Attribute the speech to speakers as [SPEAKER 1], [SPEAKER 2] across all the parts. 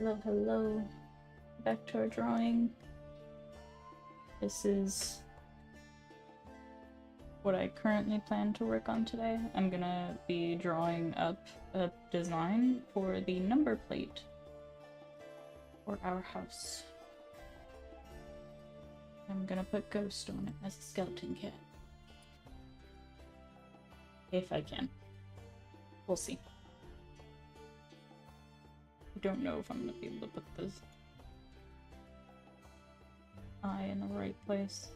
[SPEAKER 1] Hello, hello. Back to our drawing. This is what I currently plan to work on today. I'm gonna be drawing up a design for the number plate for our house. I'm gonna put Ghost on it as a skeleton cat. If I can. We'll see. I don't know if I'm gonna be able to put this eye in the right place.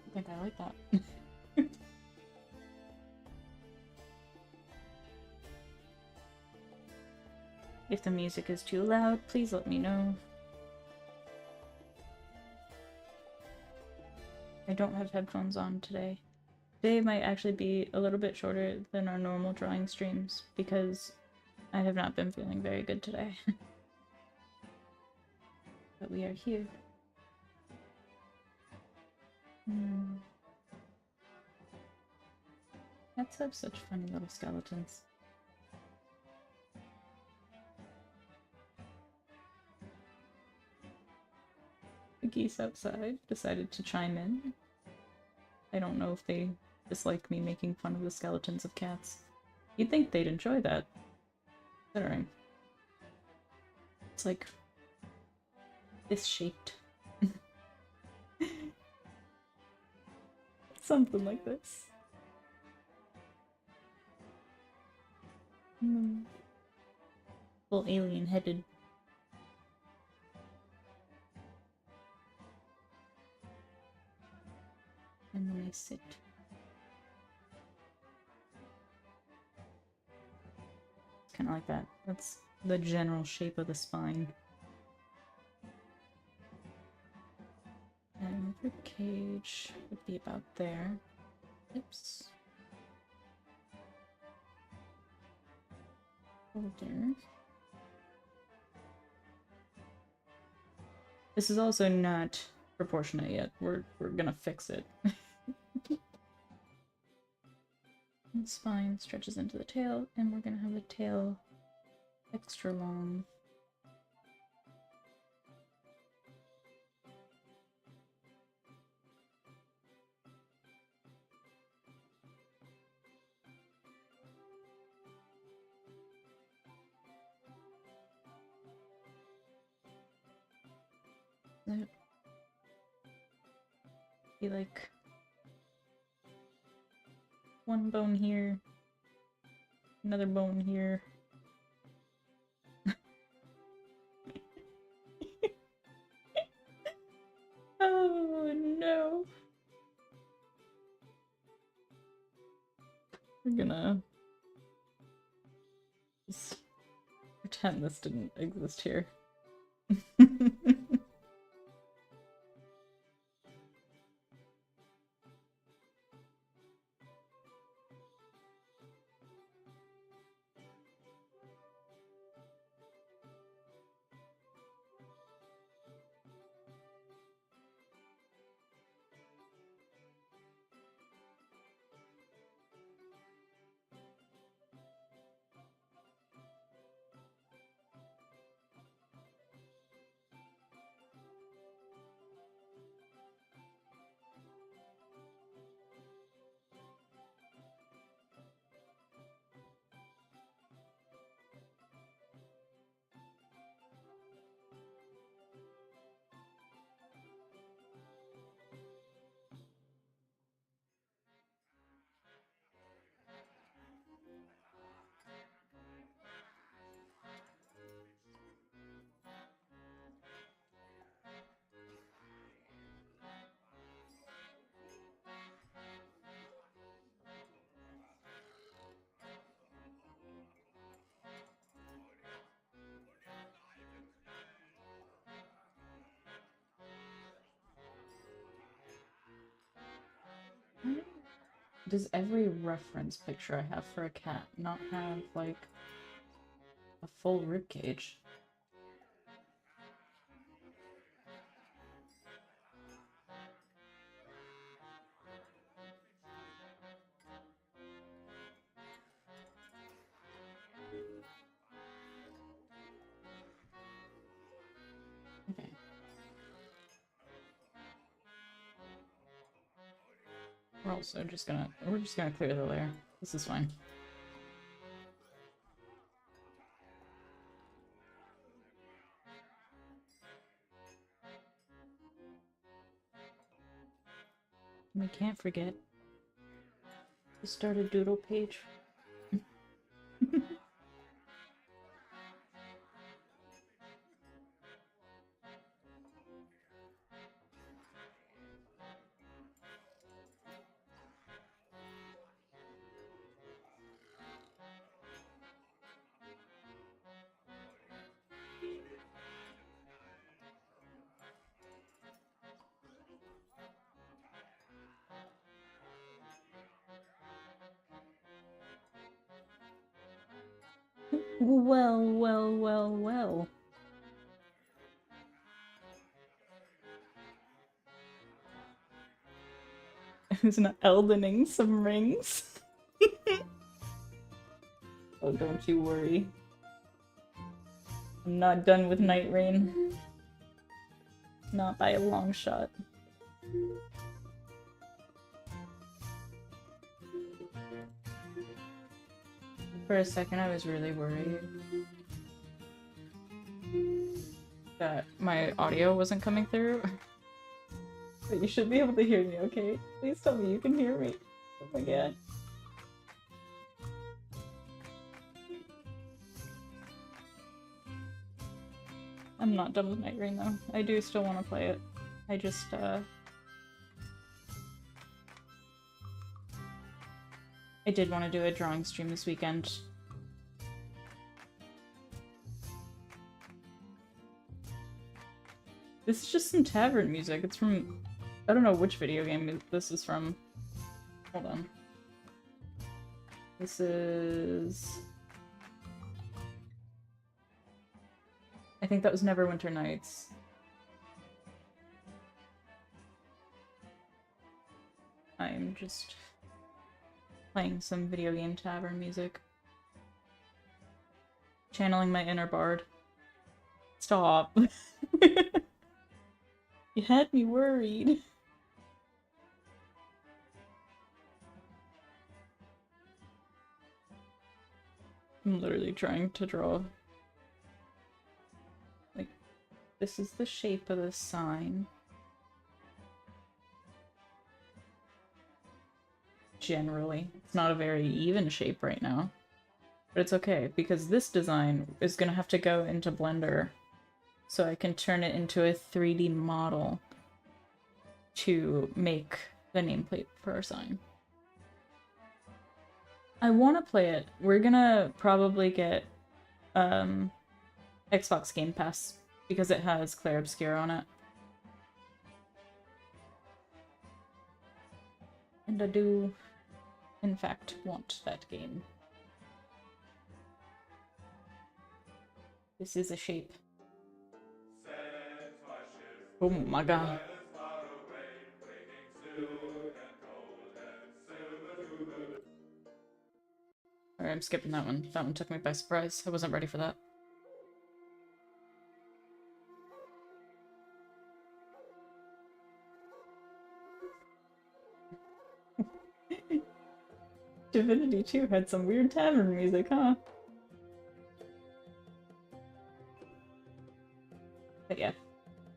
[SPEAKER 1] I think I like that. If the music is too loud, please let me know. I don't have headphones on today. Today might actually be a little bit shorter than our normal drawing streams because I have not been feeling very good today. But we are here. Cats have such funny little skeletons. The geese outside decided to chime in. I don't know if they dislike me making fun of the skeletons of cats. You'd think they'd enjoy that, considering it's like this shaped. Something like this. Little alien headed. And then they sit. It's kind of like that. That's the general shape of the spine. And the cage would be about there. Oops. There. This is also not proportionate yet. We're gonna fix it. The spine stretches into the tail, and we're gonna have the tail extra long. That'd be like one bone here, another bone here. Oh no. We're gonna just pretend this didn't exist here. does every reference picture I have for a cat not have, like, a full rib cage? Okay. We're just gonna clear the layer. This is fine. We can't forget to start a doodle page. Well, well, well, well. Who's not eldening some rings? Oh, don't you worry. I'm not done with Night Rain. Not by a long shot. For a second, I was really worried that my audio wasn't coming through. But you should be able to hear me, okay? Please tell me you can hear me. Oh my god. I'm not done with Night Rain though. I do still want to play it. I just, I did want to do a drawing stream this weekend. This is just some Tavern music. It's from... I don't know which video game this is from. Hold on. This is... I think that was Neverwinter Nights. I'm just playing some video game Tavern music. Channeling my inner bard. Stop. You had me worried. I'm literally trying to draw. Like, this is the shape of the sign. Generally. It's not a very even shape right now. But it's okay, because this design is gonna have to go into Blender so I can turn it into a 3D model to make the nameplate for our sign. I want to play it. We're gonna probably get Xbox Game Pass because it has Clair Obscur on it. And I do, in fact, want that game. This is a shape. Oh my god. Alright, I'm skipping that one. That one took me by surprise. I wasn't ready for that. Divinity 2 had some weird Tavern music, huh? But yeah.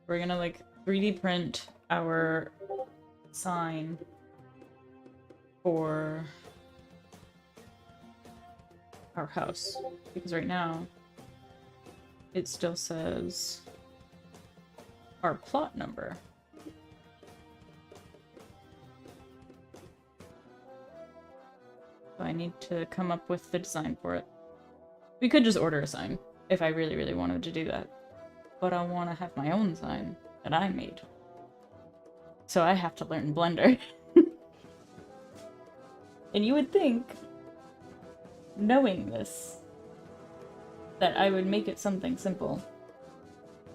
[SPEAKER 1] We're gonna, like, 3D print our sign for our house. Because right now, it still says our plot number. So I need to come up with the design for it. We could just order a sign, if I really, really wanted to do that. But I want to have my own sign that I made. So I have to learn Blender. And you would think, knowing this, that I would make it something simple.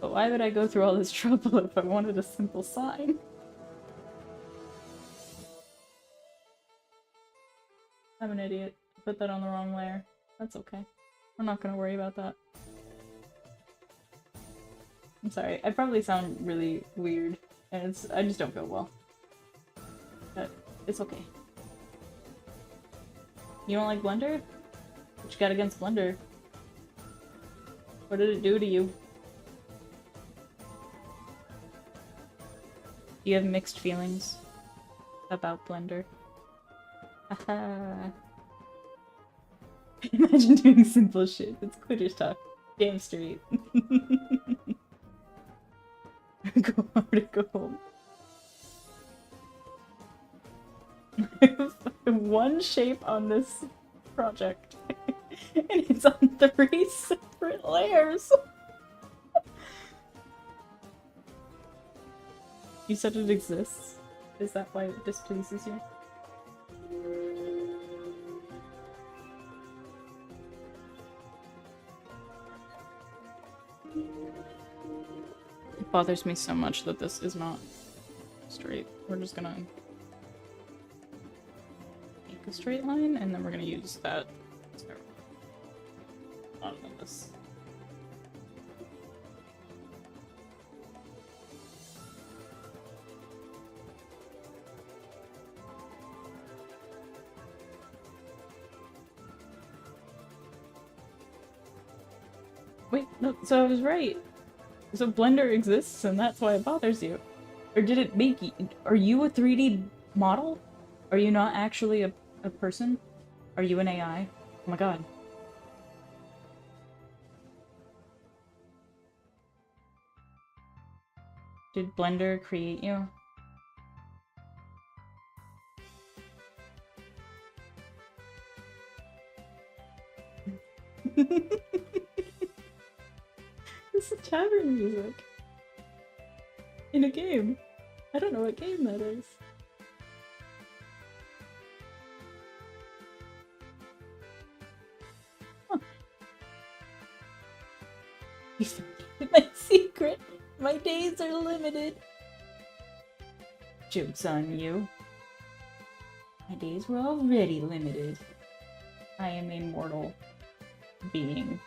[SPEAKER 1] But why would I go through all this trouble if I wanted a simple sign? I'm an idiot. Put that on the wrong layer. That's okay. We're not gonna worry about that. I'm sorry. I probably sound really weird, and I just don't feel well. But it's okay. You don't like Blender? What you got against Blender? What did it do to you? Do you have mixed feelings about Blender? Haha. Imagine doing simple shit. It's Quidditch talk. Damn straight. Go hard or go home. One shape on this project. And it's on 3 separate layers. You said it exists. Is that why it displeases you? It bothers me so much that this is not straight. We're just gonna make a straight line, and then we're gonna use that on this. Wait, no, so I was right. So Blender exists and that's why it bothers you. Or did it make you— are you a 3D model? Are you not actually a person? Are you an AI? Oh my god. Did Blender create you? This is Tavern music. In a game. I don't know what game that is. Huh. You found my secret. My days are limited. Joke's on you. My days were already limited. I am a mortal being.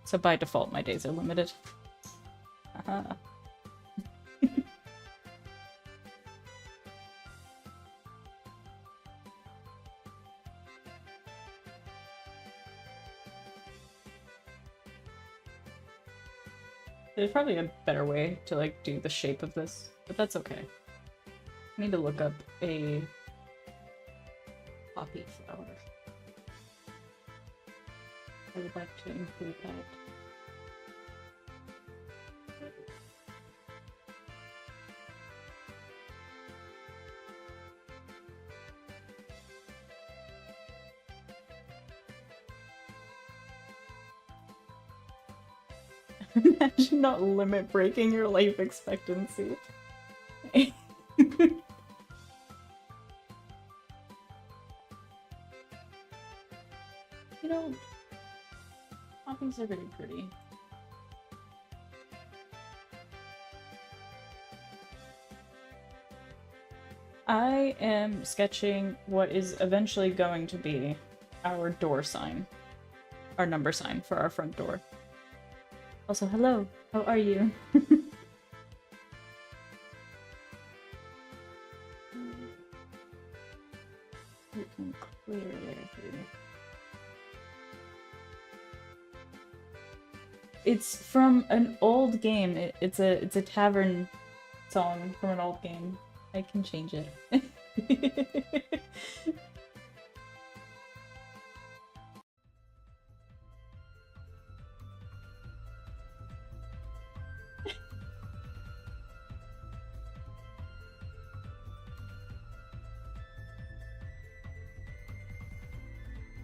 [SPEAKER 1] So by default, my days are limited. Haha. There's probably a better way to like do the shape of this, but that's okay. I need to look up a poppy flower. I would like to include that. Imagine not limit breaking your life expectancy. You know, poppies are very pretty. I am sketching what is eventually going to be our door sign. Our number sign for our front door. Also, hello. How are you? You can clear there through. It's from an old game. It's a Tavern song from an old game. I can change it.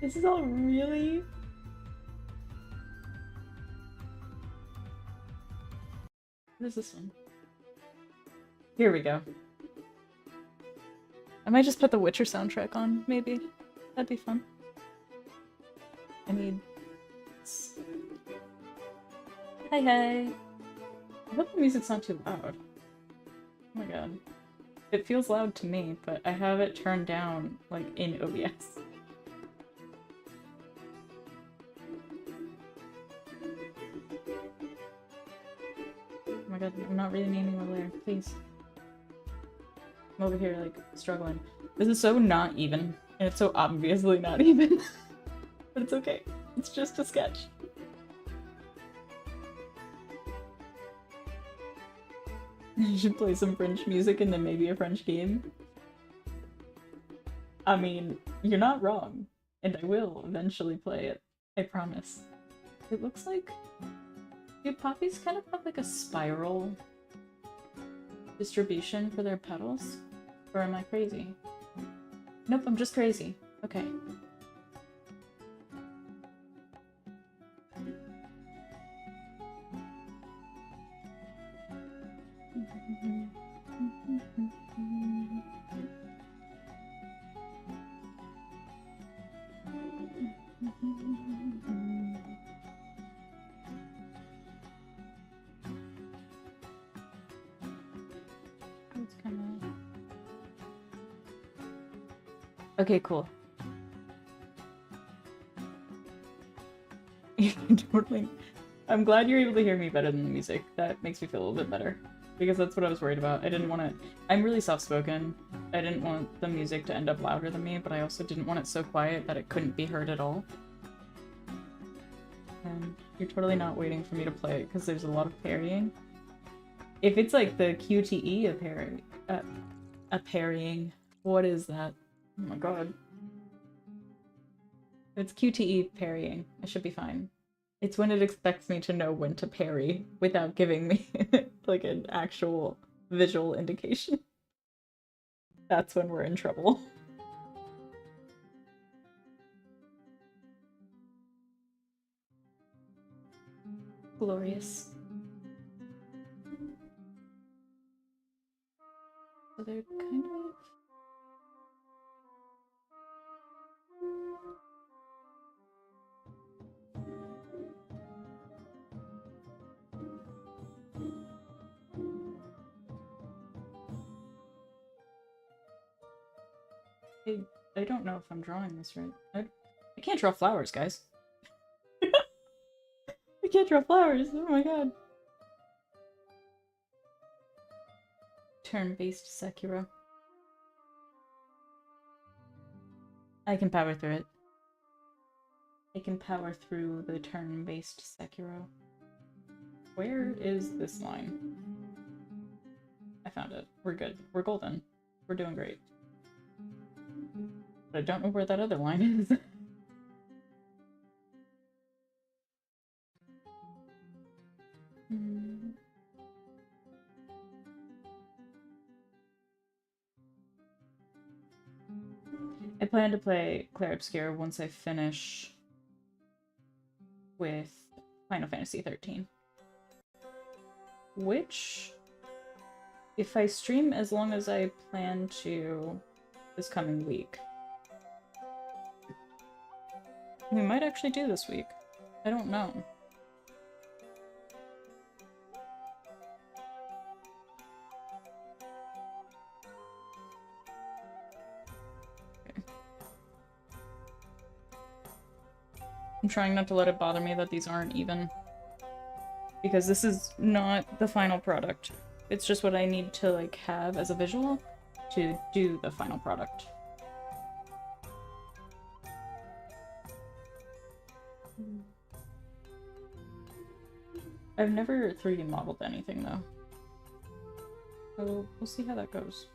[SPEAKER 1] This is all really... What is this one? Here we go. I might just put the Witcher soundtrack on, maybe. That'd be fun. I mean... Hi hi! I hope the music's not too loud. Oh my god. It feels loud to me, but I have it turned down, like, in OBS. Oh my god, I'm not really naming my layer, please. I'm over here, like, struggling. This is so not even, and it's so obviously not even. But it's okay. It's just a sketch. You should play some French music and then maybe a French game. I mean, you're not wrong. And I will eventually play it. I promise. It looks like... Do poppies kind of have like a spiral distribution for their petals? Or am I crazy? Nope, I'm just crazy. Okay. Okay, cool. Totally. I'm glad you're able to hear me better than the music. That makes me feel a little bit better. Because that's what I was worried about. I didn't want to... I'm really soft-spoken. I didn't want the music to end up louder than me, but I also didn't want it so quiet that it couldn't be heard at all. And you're totally not waiting for me to play it, because there's a lot of parrying. If it's like the QTE of parrying, what is that? Oh my god. It's QTE parrying. I should be fine. It's when it expects me to know when to parry without giving me like an actual visual indication. That's when we're in trouble. Glorious. So they're kind of... I don't know if I'm drawing this right. I can't draw flowers, guys. I can't draw flowers. Oh my god. Turn-based Sekiro. I can power through it. I can power through the turn-based Sekiro. Where is this line? I found it. We're good. We're golden. We're doing great. But I don't know where that other line is. I plan to play Clair Obscure once I finish with Final Fantasy 13. Which, if I stream as long as I plan to this coming week, we might actually do this week. I don't know. Okay. I'm trying not to let it bother me that these aren't even. Because this is not the final product. It's just what I need to like have as a visual to do the final product. I've never 3D modeled anything though. So we'll see how that goes.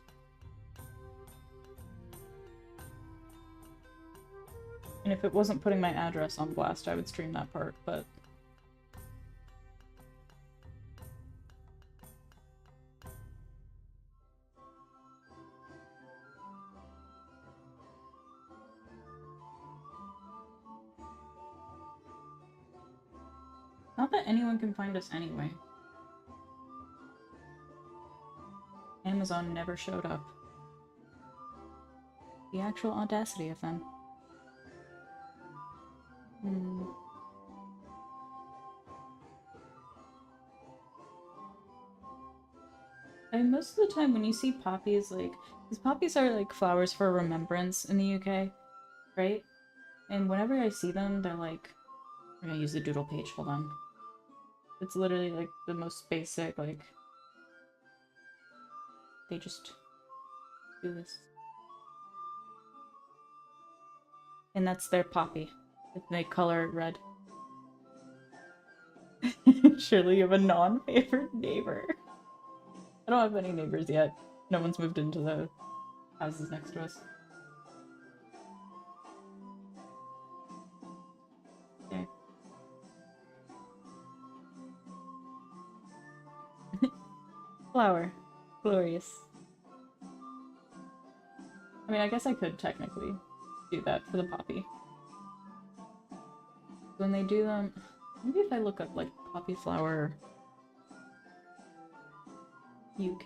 [SPEAKER 1] And if it wasn't putting my address on blast, I would stream that part, but... Not that anyone can find us anyway. Amazon never showed up. The actual audacity of them. Hmm. And most of the time when you see poppies, like, these poppies are like flowers for remembrance in the UK, right? And whenever I see them, they're like, we're gonna use the doodle page, hold on. It's literally like the most basic, like, they just do this. And that's their poppy. They color it red. Surely you have a non-favorite neighbor. I don't have any neighbors yet. No one's moved into the houses next to us. Okay. Flower. Glorious. I mean, I guess I could technically do that for the poppy. When they do them... Maybe if I look up, like, poppy flower... UK.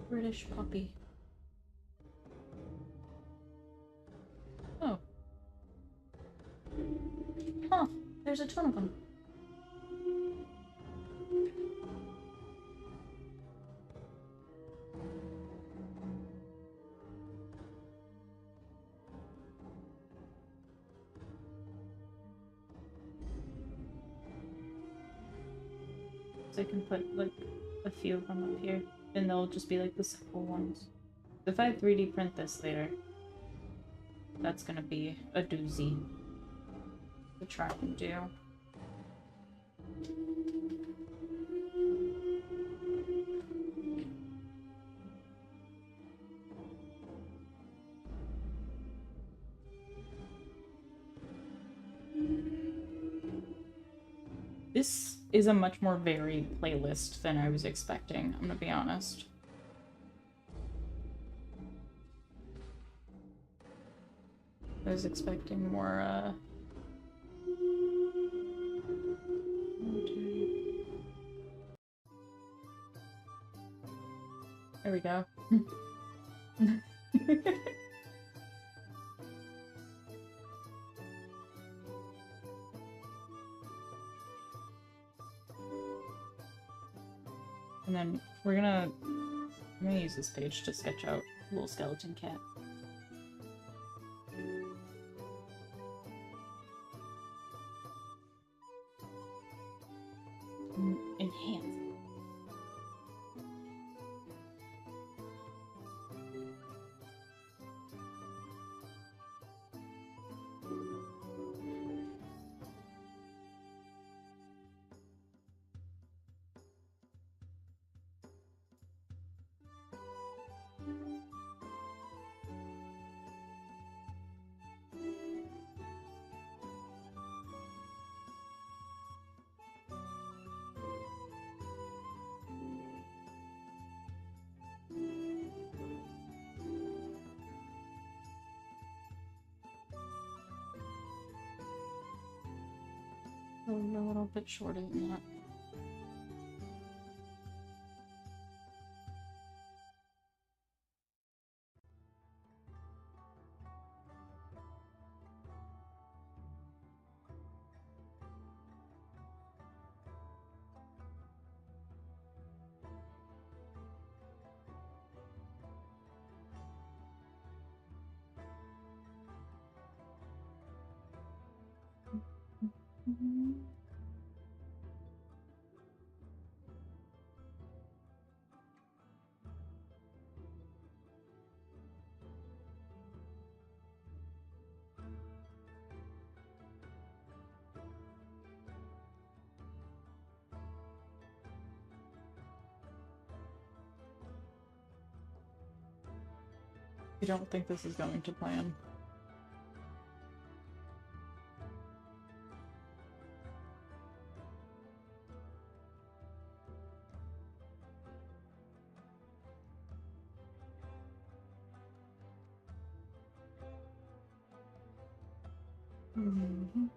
[SPEAKER 1] British poppy. Oh. Huh. There's a ton of them. So I can put, like, a few of them up here. And they'll just be, like, the simple ones. If I 3D print this later, that's gonna be a doozy to try and do. This is a much more varied playlist than I was expecting, I'm gonna be honest. I was expecting more, There we go. And then I'm gonna use this page to sketch out a little skeleton cat. Enhance. A little bit shorter than that. I don't think this is going to plan. Mhm.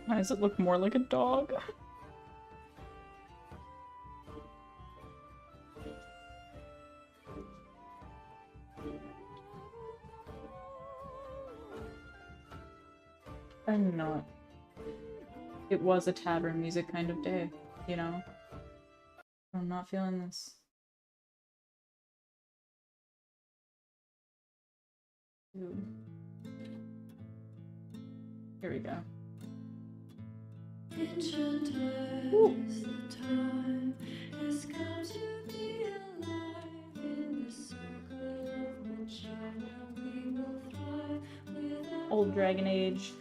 [SPEAKER 1] Why does it look more like a dog? I'm not. It was a tavern music kind of day, you know? I'm not feeling this. Ooh. Here we go. Ooh. Old Dragon Age.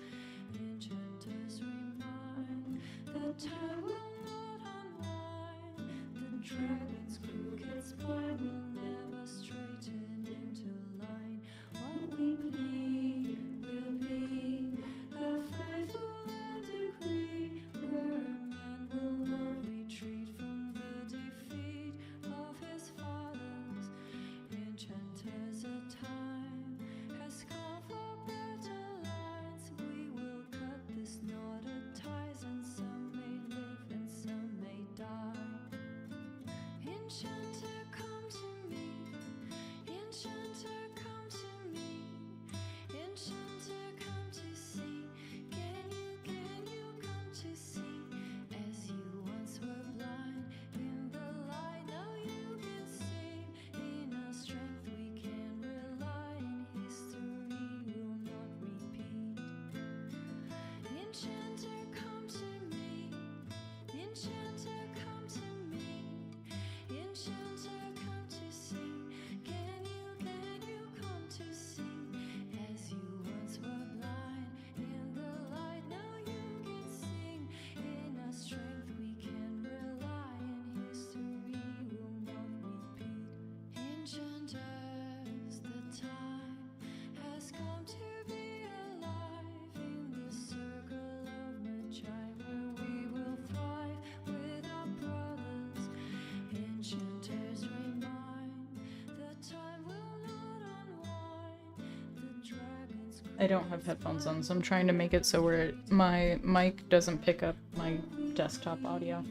[SPEAKER 1] I don't have headphones on, so I'm trying to make it so where my mic doesn't pick up my desktop audio.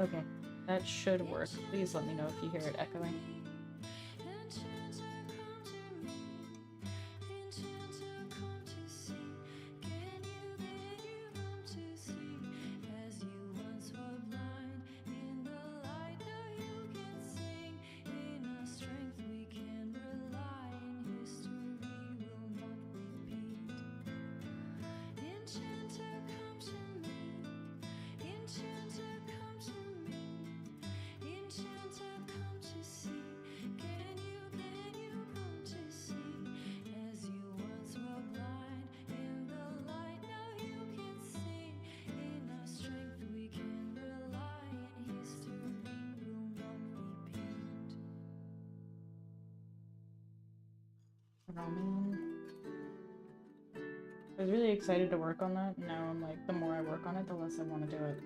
[SPEAKER 1] Okay, that should work. Please let me know if you hear it echoing. I was really excited to work on that, and now I'm like, the more I work on it, the less I want to do it.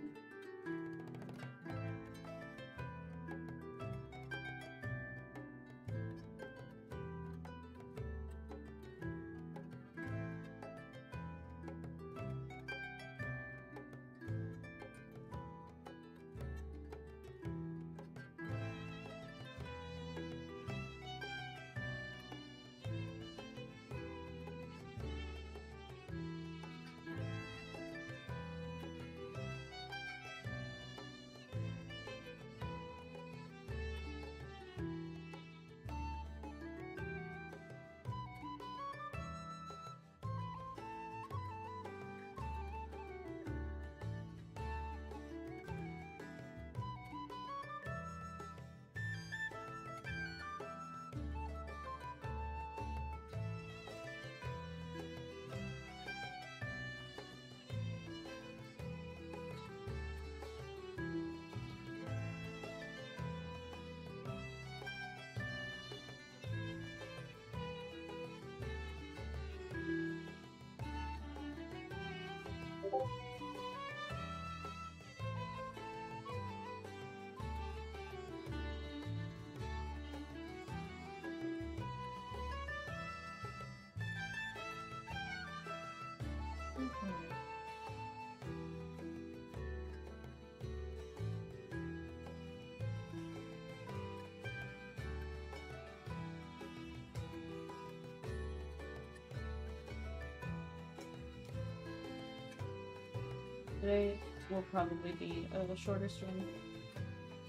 [SPEAKER 1] Today will probably be a shorter stream.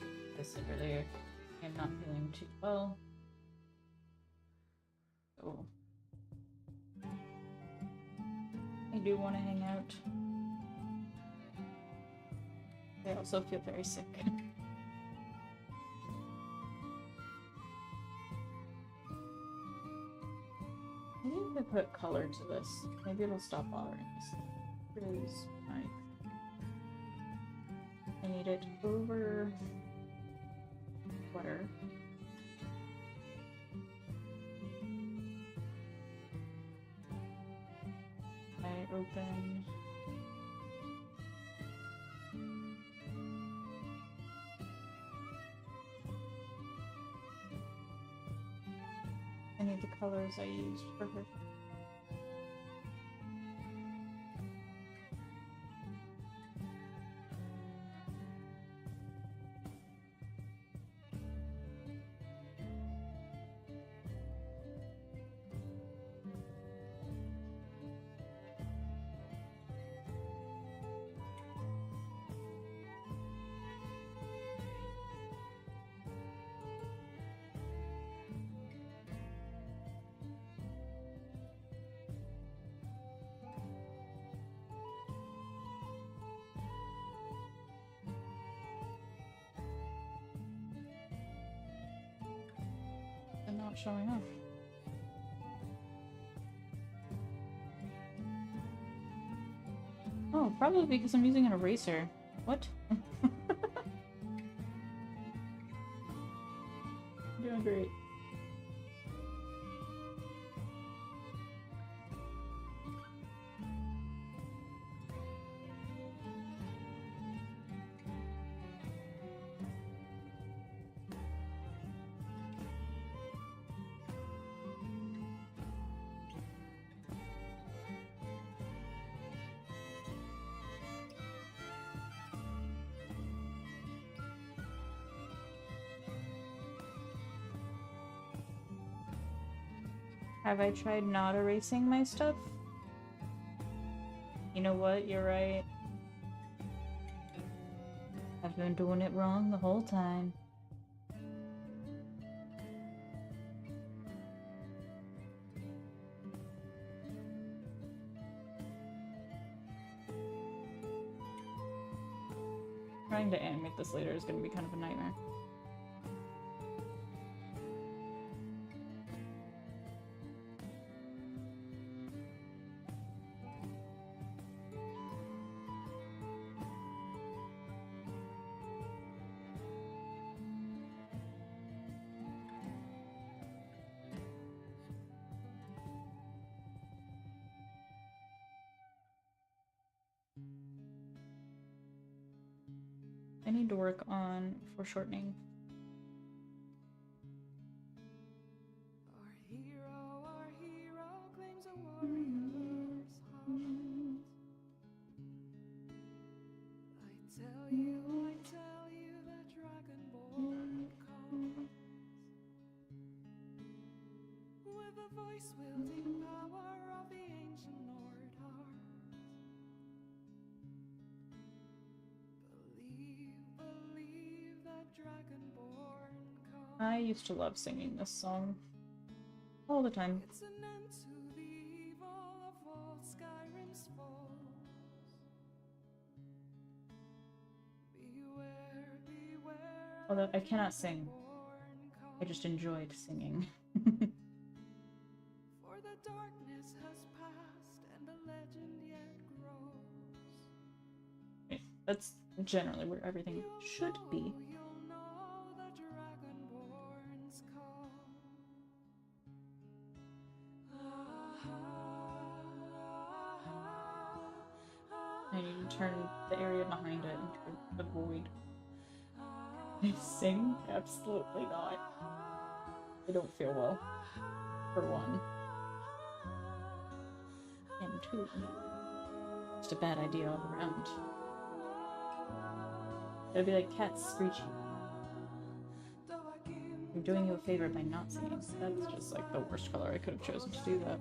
[SPEAKER 1] Like I said earlier, I'm not feeling too well. So I do want to hang out. I also feel very sick. Maybe if I put color to this, maybe it'll stop bothering us. Here's my... I need it over sweater. I open... I need the colors I used for her. Not showing up. Oh, probably because I'm using an eraser. What? Doing great. Have I tried not erasing my stuff? You know what? You're right. I've been doing it wrong the whole time. Trying to animate this later is going to be kind of a nightmare. I need to work on foreshortening.
[SPEAKER 2] Our hero claims a warrior's heart. I tell you, the dragonborn comes with the voice-wielding power of the ancient Nord heart. Believe that dragonborn comes.
[SPEAKER 1] I used to love singing this song all the time.
[SPEAKER 2] It's an end to the evil of all Skyrim's foes. Beware,
[SPEAKER 1] Although I cannot sing, I just enjoyed singing.
[SPEAKER 2] for the darkness has passed and a legend yet grows.
[SPEAKER 1] That's generally where everything should be.
[SPEAKER 2] You'll know the dragonborn's call.
[SPEAKER 1] I need to turn the area behind it into the void. I sing? Absolutely not. I don't feel well. For one. And two. Just a bad idea all around. It'd be like cats screeching. I'm doing you a favor by not singing. That's just like the worst color I could have chosen to do that.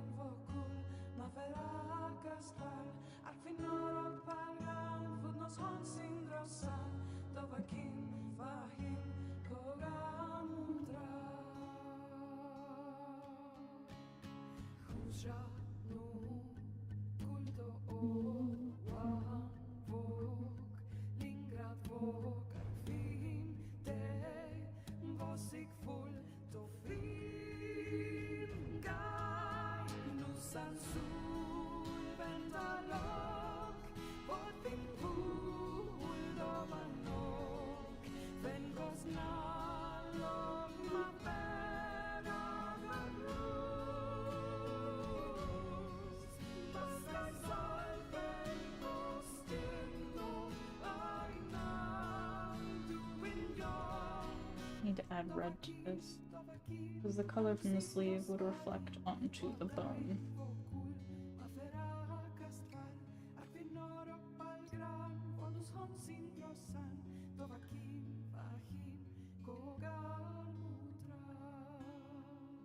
[SPEAKER 1] Need to add red to this, because the color from the sleeve would reflect onto the bone.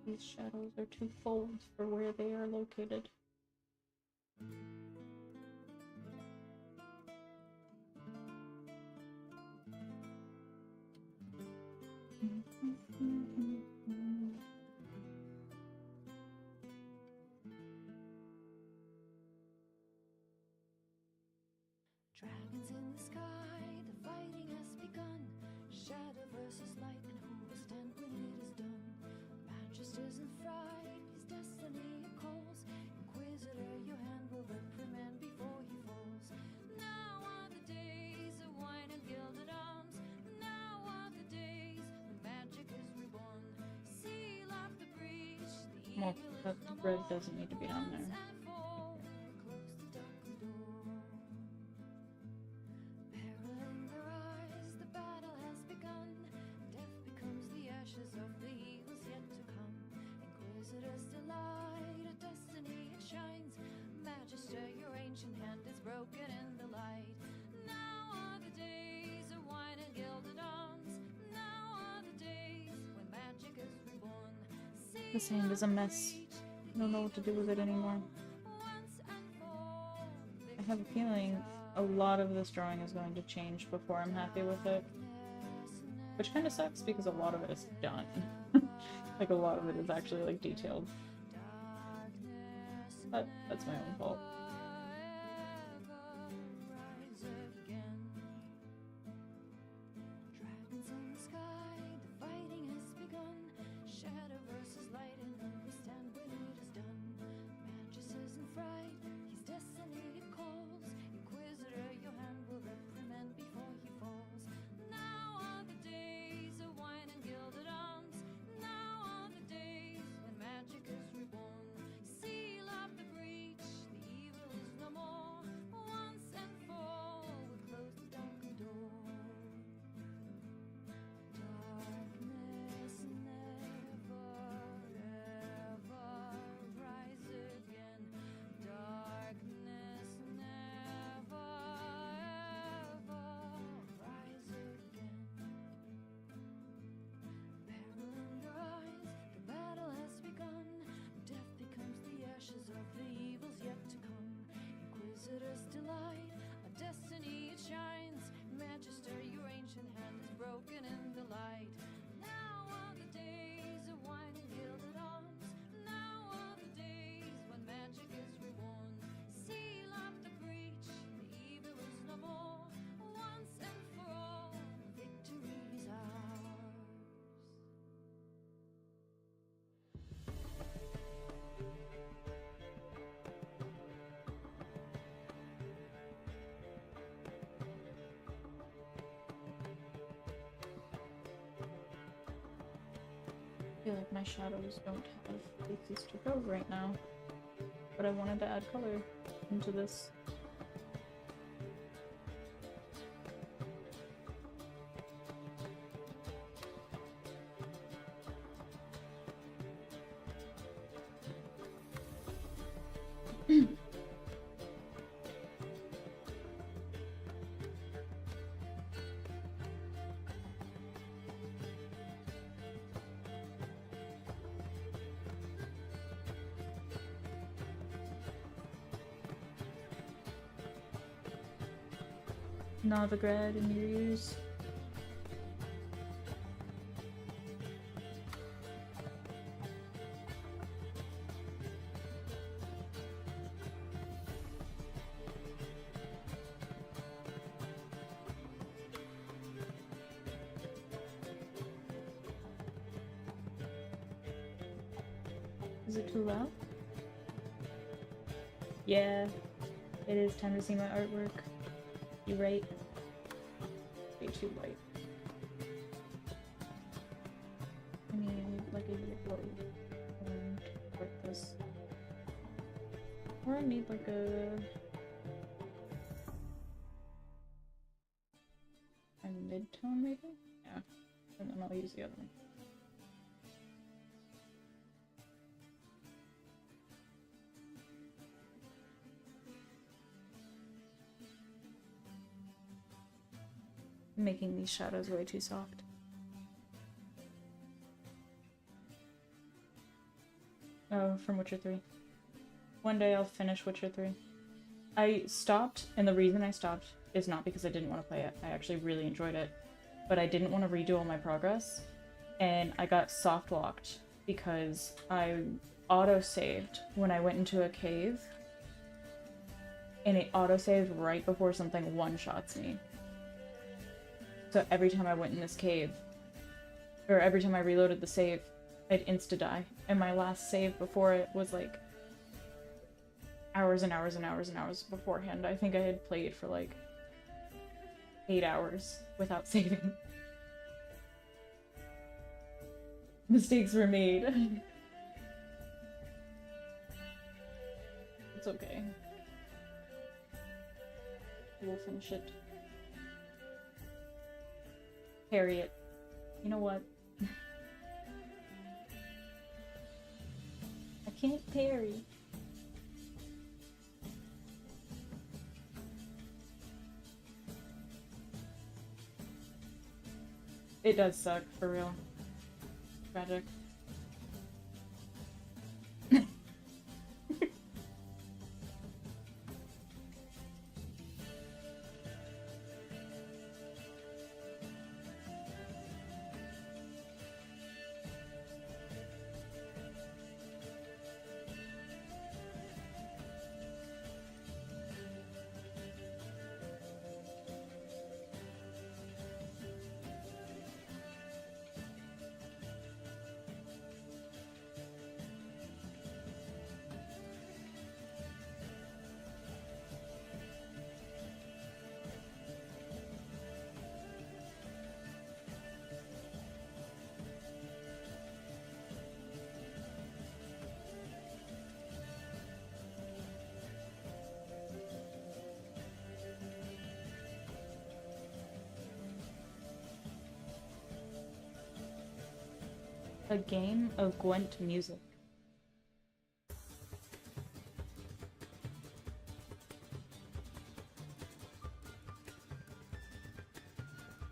[SPEAKER 1] These shadows are too bold for where they are located.
[SPEAKER 2] Dragons in the sky, the fighting has begun. Shadow versus light, and who will stand when it is done? Magisters in fright, his destiny calls. Inquisitor, your hand will reprimand before he falls. Now are the days of wine and gilded arms. Now are the days when magic is reborn. Seal up the breach, the
[SPEAKER 1] Well,
[SPEAKER 2] evil
[SPEAKER 1] that
[SPEAKER 2] is no
[SPEAKER 1] red
[SPEAKER 2] more.
[SPEAKER 1] doesn't need to be on there.
[SPEAKER 2] Your ancient hand is broken in the light. Now are the days of wine and gilded arms. Now are the days when magic is reborn.
[SPEAKER 1] This hand is a mess. I don't know what to do with it anymore. I have a feeling a lot of this drawing is going to change before I'm happy with it. Which kind of sucks because a lot of it is done. Like a lot of it is actually like detailed. But that's my own fault. Delight, a destiny it shines. Magister, your ancient hand is broken in the light. Now are the days of wine and gilded arms. Now are the days when magic is reborn. Seal up the breach, the evil is no more. Once and for all, victory is ours. I feel like my shadows don't have places to go right now, but I wanted to add color into this. Novigrad in your ears. Is it too loud? Yeah, it is time to see my artwork. You right? Way too light. I need like a yellow and like this. Or I need like a mid-tone maybe? Yeah. And then I'll use the other one. I'm making these shadows way too soft. Oh, from Witcher 3. One day I'll finish Witcher 3. I stopped, and the reason I stopped is not because I didn't want to play it. I actually really enjoyed it. But I didn't want to redo all my progress. And I got soft-locked because I auto-saved when I went into a cave. And it auto-saved right before something one-shots me. So every time I went in this cave, or every time I reloaded the save, I'd insta-die. And my last save before it was like hours and hours and hours and hours beforehand. I think I had played for like 8 hours without saving. Mistakes were made. It's okay. We'll finish it. Parry it. You know what? I can't parry. It does suck, for real. Tragic. A game of Gwent music.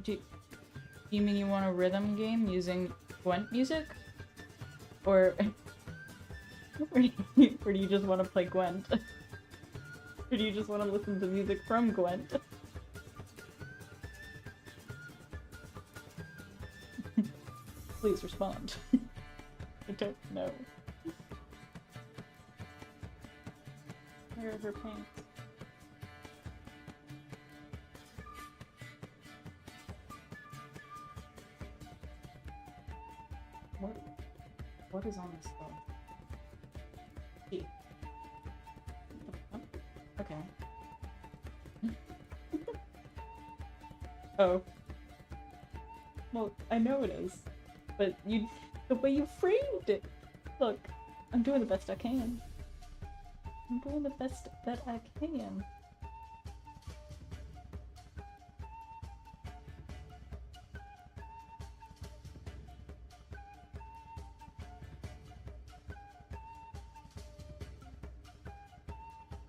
[SPEAKER 1] Do you mean you want a rhythm game using Gwent music? Or or do you just want to play Gwent? Or do you just want to listen to music from Gwent? Please respond. I don't know. Where are her pants? What is on this phone? Gee. Oh, okay. Oh. Well, I know it is. But the way you framed it! Look, I'm doing the best I can. I'm doing the best that I can.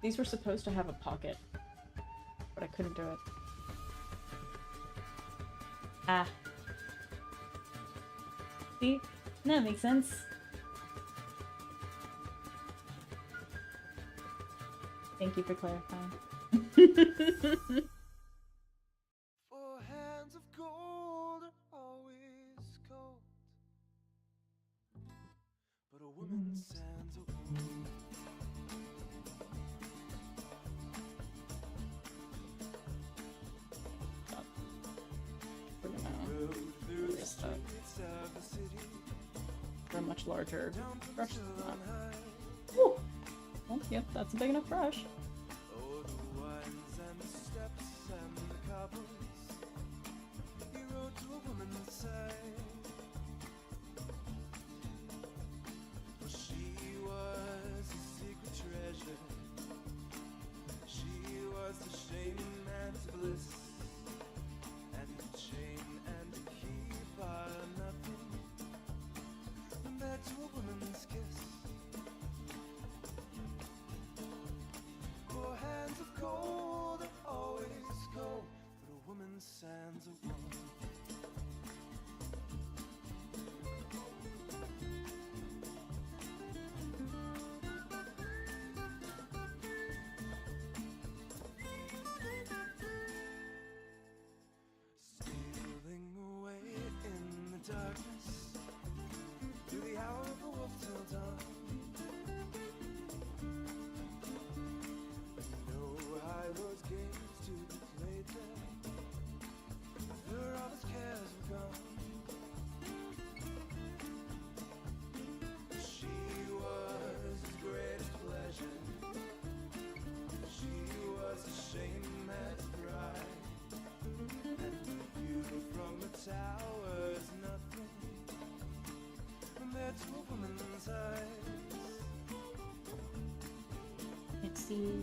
[SPEAKER 1] These were supposed to have a pocket, but I couldn't do it. Ah. See? That makes sense. Thank you for clarifying. We're gonna release that for a much larger brush than that. Woo! Well, yep, that's a big enough brush. Let's see.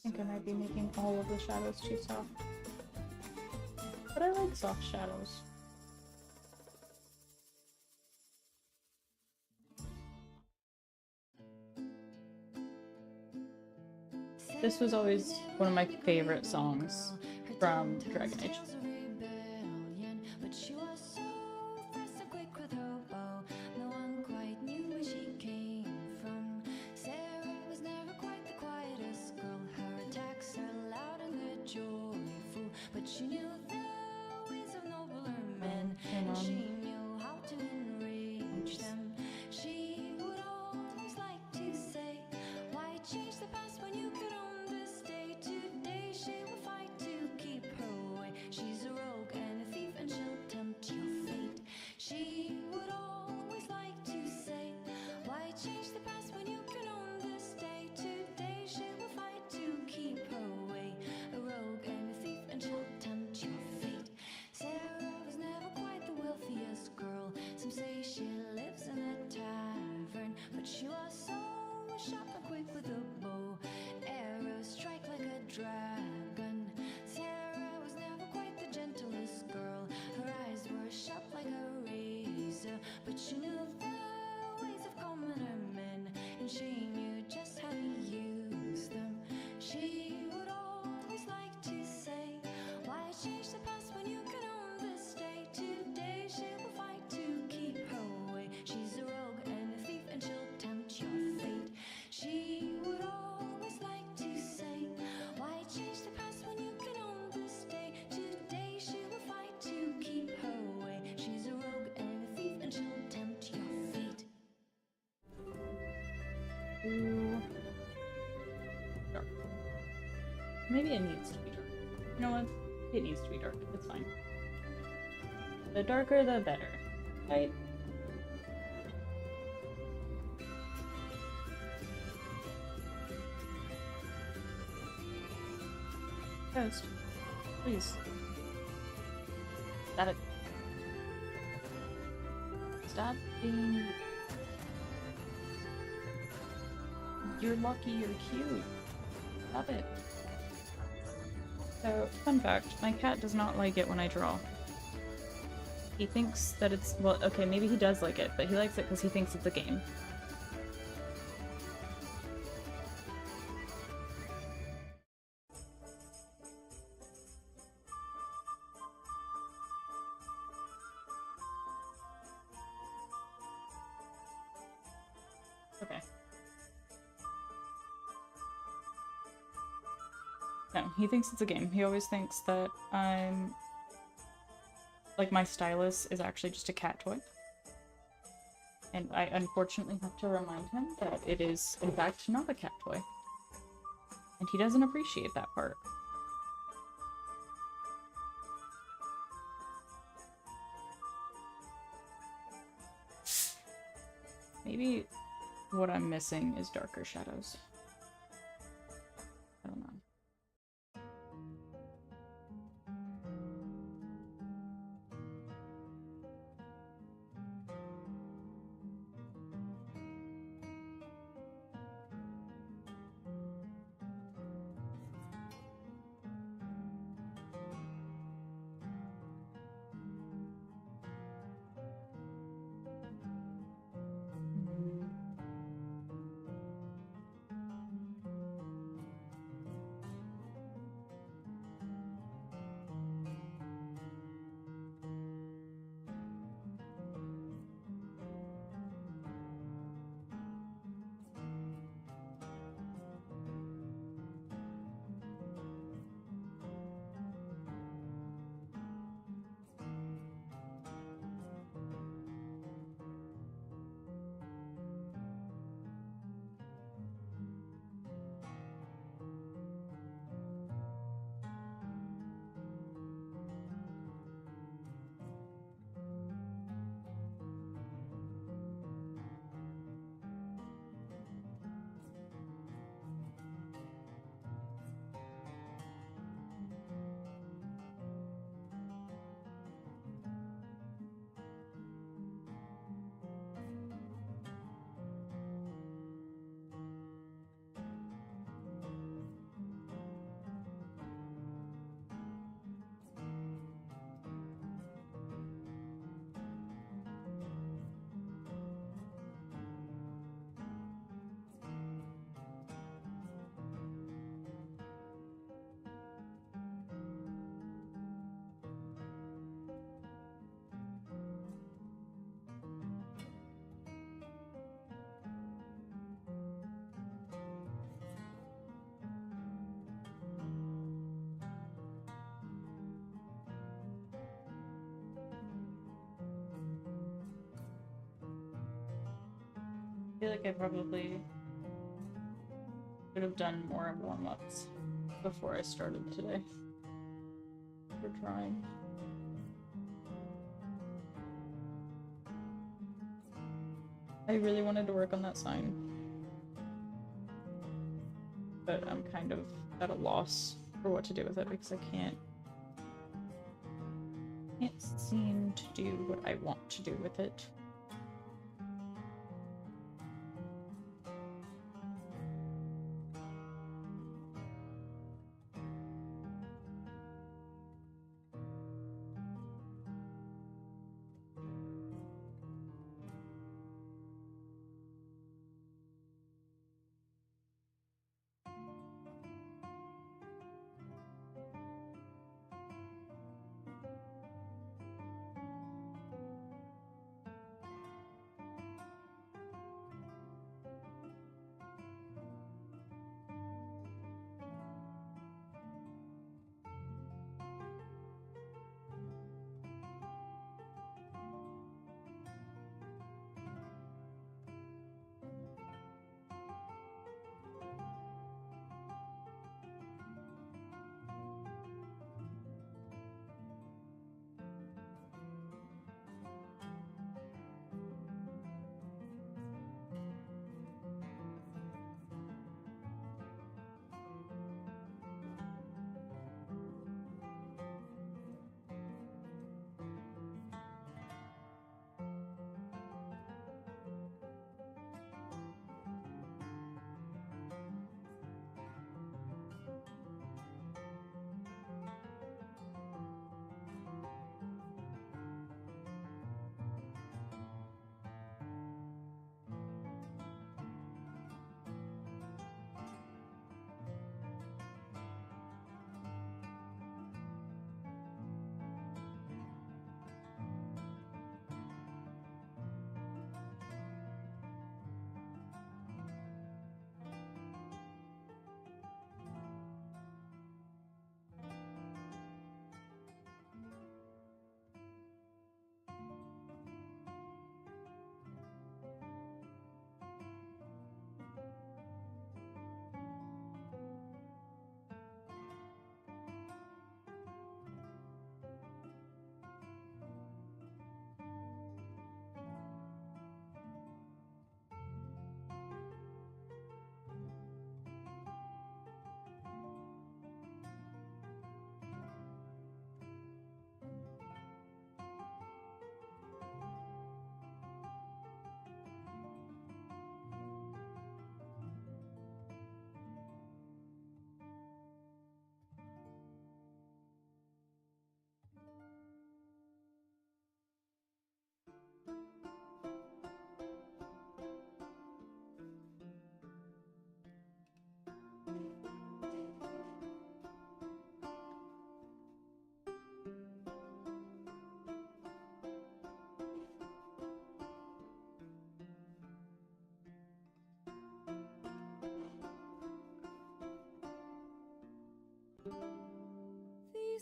[SPEAKER 1] I think I might be making all of the shadows too soft. But I like soft shadows. This was always one of my favorite songs from Dragon Age. Dark. Maybe it needs to be dark. You know what? It needs to be dark. It's fine. The darker, the better. Right? Ghost. Please. Stop it. Stop being... You're lucky, you're cute. Stop it. So, fun fact, my cat does not like it when I draw. He thinks that it's, well, okay, maybe he does like it, but he likes it because he thinks it's a game. No, he thinks it's a game. He always thinks that I'm... like, my stylus is actually just a cat toy. And I unfortunately have to remind him that it is, in fact, not a cat toy. And he doesn't appreciate that part. Maybe what I'm missing is darker shadows. I don't know. I feel like I probably should have done more warm-ups before I started today. For trying. I really wanted to work on that sign. But I'm kind of at a loss for what to do with it because I can't seem to do what I want to do with it.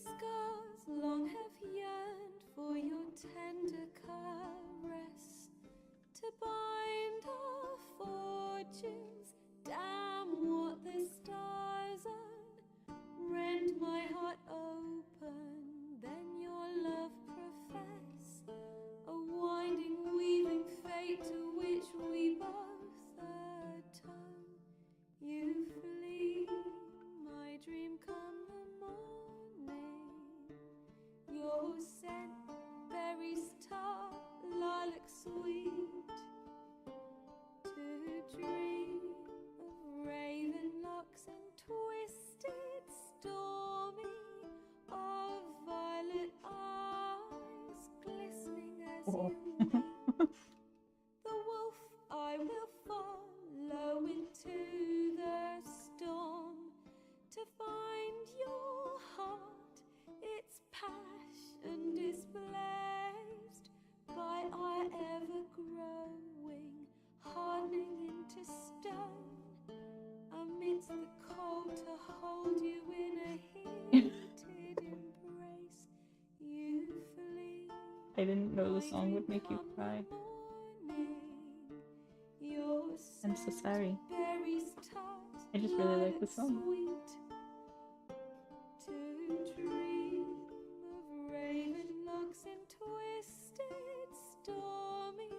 [SPEAKER 2] scars long have yearned for your tender caress, to bind our fortunes. Damn what the stars are. Rend my heart open, then your love profess. A winding, weaving fate to which we both atone. You flee, my dream come the morning. Your scent berries tart, lilac sweet. To dream of raven locks and twisted, stormy, of violet eyes glistening as you weep. The wolf I will follow into the storm, to find your heart, its passion displaced by our ever-growing, hardening into stone, amidst the cold to hold you in a heated embrace. You flee.
[SPEAKER 1] I didn't know the song would make you cry. I'm so sorry. I just really like the song.
[SPEAKER 2] To dream of raven locks and twisted, stormy,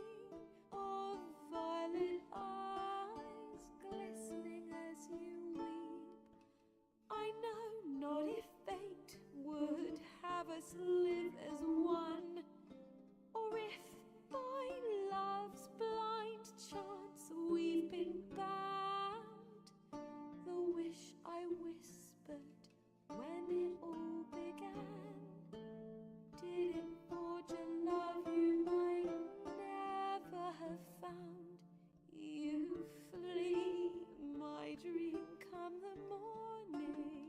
[SPEAKER 2] of violet eyes glistening as you weep. I know not if fate would have us live as one, or if by love's blind chance we've been bound. The wish I whispered when it all began, did it forge a love you might never have found. You flee, my dream come the morning.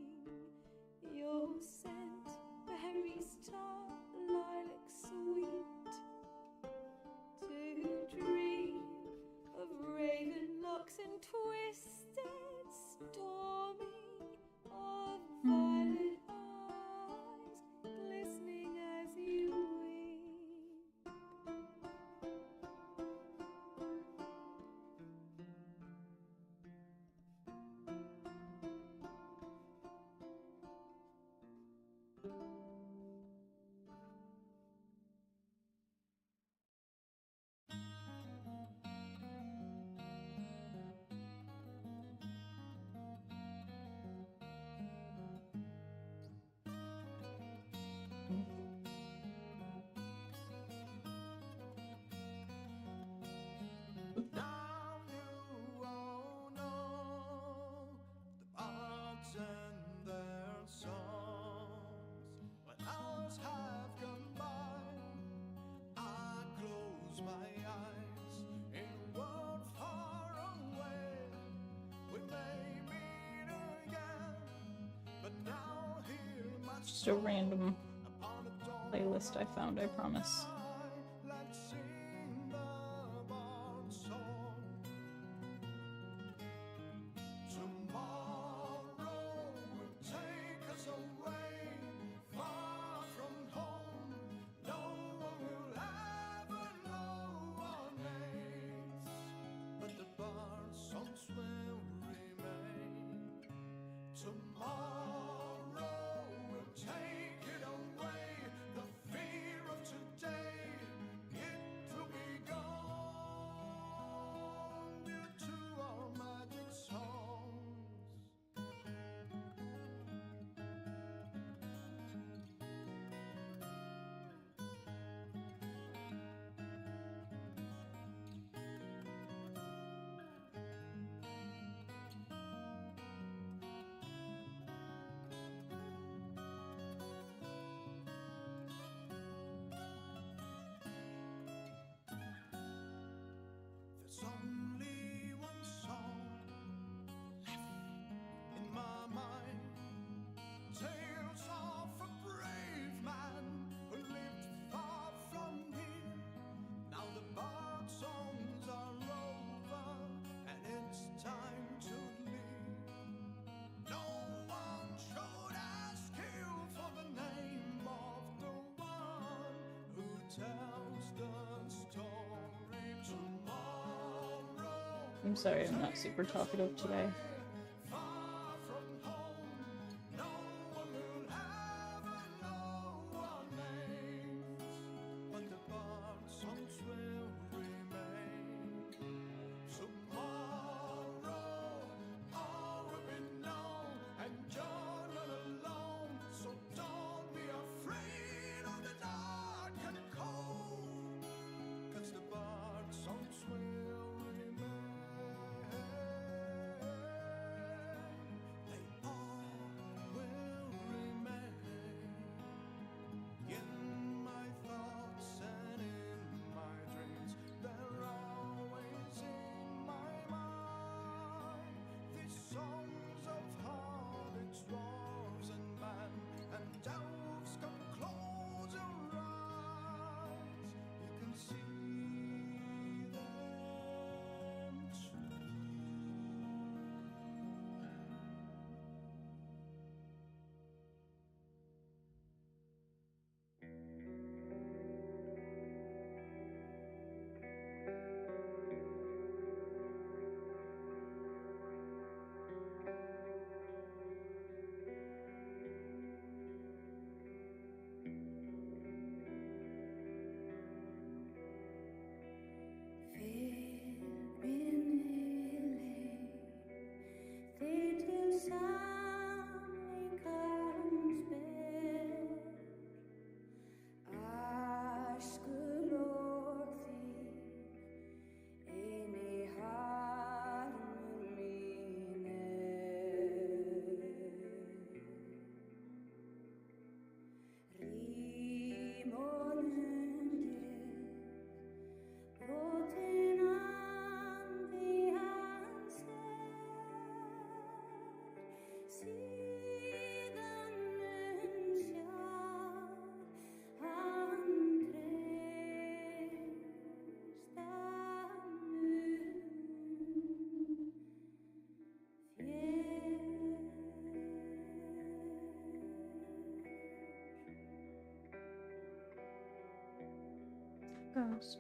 [SPEAKER 2] Your scent berries tart, lilac sweet. To dream of raven locks and twisted, stormy, of violet eyes glistening as you weep.
[SPEAKER 3] Now you all know the birds and their songs. When hours have gone by, I close my eyes in a world far away. We may meet again, but now here much
[SPEAKER 1] Just a random
[SPEAKER 3] upon a dawn
[SPEAKER 1] playlist I found, I promise.
[SPEAKER 3] let's sing the barn song. Tomorrow will take us away, far from home. No one will ever know our names, but the barn songs will remain. Tomorrow will take it away, the fear of today.
[SPEAKER 1] I'm sorry I'm not super talkative today.
[SPEAKER 3] Far from home, no one will ever know our names, but the bird songs will remain. Tomorrow all will be known, and you're not alone, so don't be afraid of the dark and cold, 'cause the bird songs will remain. They all will remain in my thoughts and in my dreams. They're always in my mind. These songs of hobbits, dwarves, and men, and elves. Come close your eyes, you can see them too.
[SPEAKER 2] Þig til sannleikarins ber, æskulok þín, eini harmur mín Rím og lundir, brotin andi hans síðan mun sjá hann treysta
[SPEAKER 1] Ghost.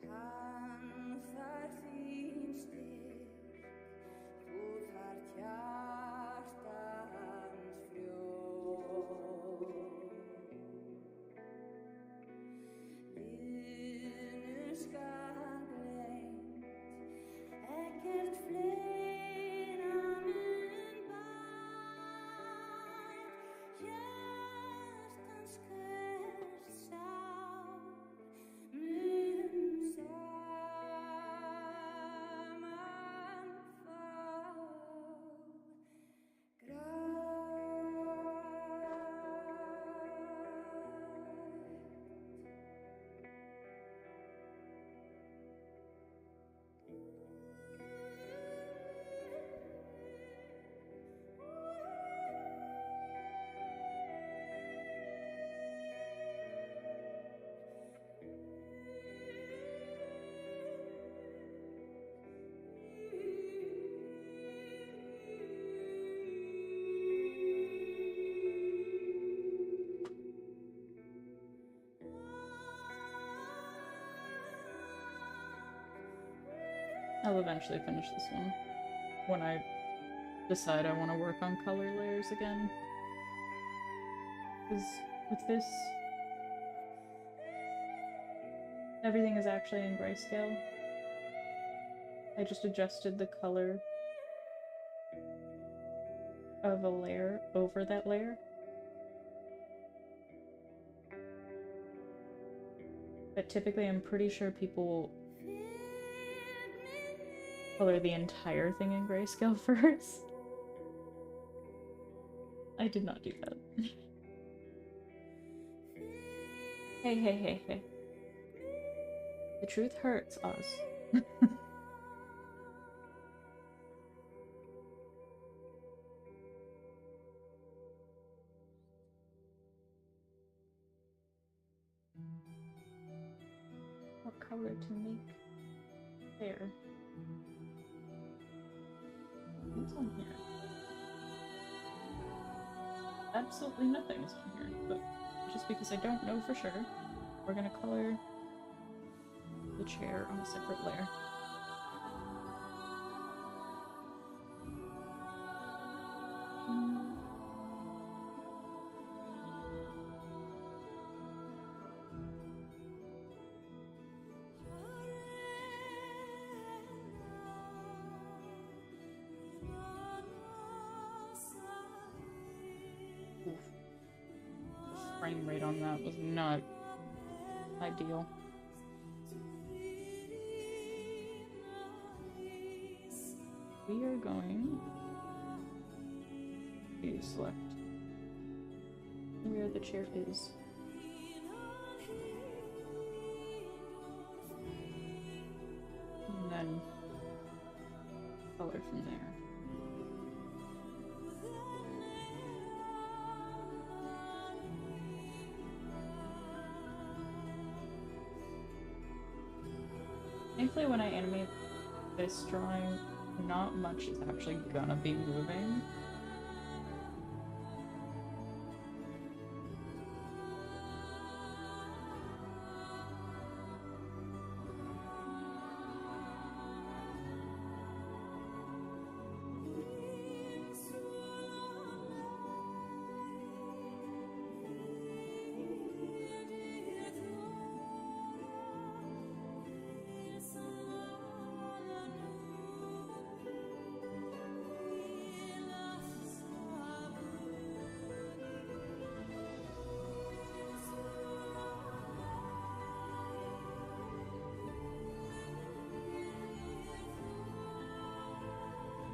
[SPEAKER 2] Hann þarf þín styrk, þú þarft hjarta hans frjótt. Liðnu skal gleymt, ekkert fleira mun bætt. Hjartans hvert sár mun saman fá
[SPEAKER 1] I'll eventually finish this one when I decide I want to work on color layers again. Because with this, everything is actually in grayscale. I just adjusted the color of a layer over that layer. But typically I'm pretty sure people color the entire thing in grayscale first. I did not do that. Hey, hey, hey, hey. The truth hurts, Oz. What color to make there? What's on here? absolutely nothing is on here, but just because I don't know for sure, we're gonna color the chair on a separate layer. Oof. The frame rate on that was not ideal. We are going to select where the chair is. And then color from there. Thankfully, when I animate this drawing, not much is actually gonna be moving.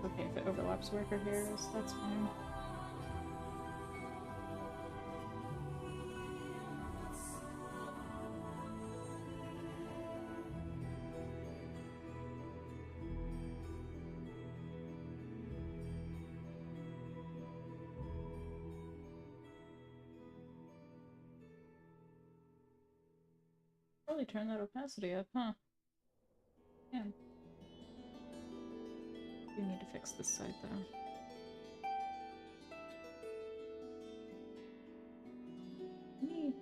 [SPEAKER 1] Okay, if it overlaps where her hair is, that's fine. Probably turn that opacity up, huh? Yeah. We need to fix this side though. Neat.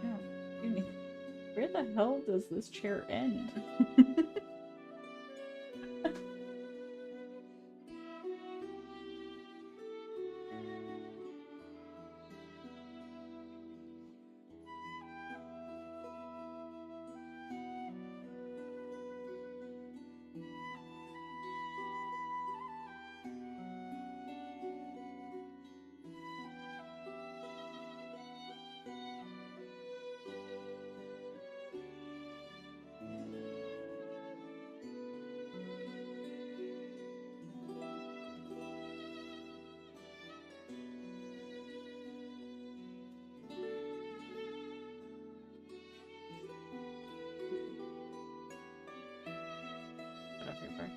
[SPEAKER 1] Yeah. Where the hell does this chair end? Everywhere.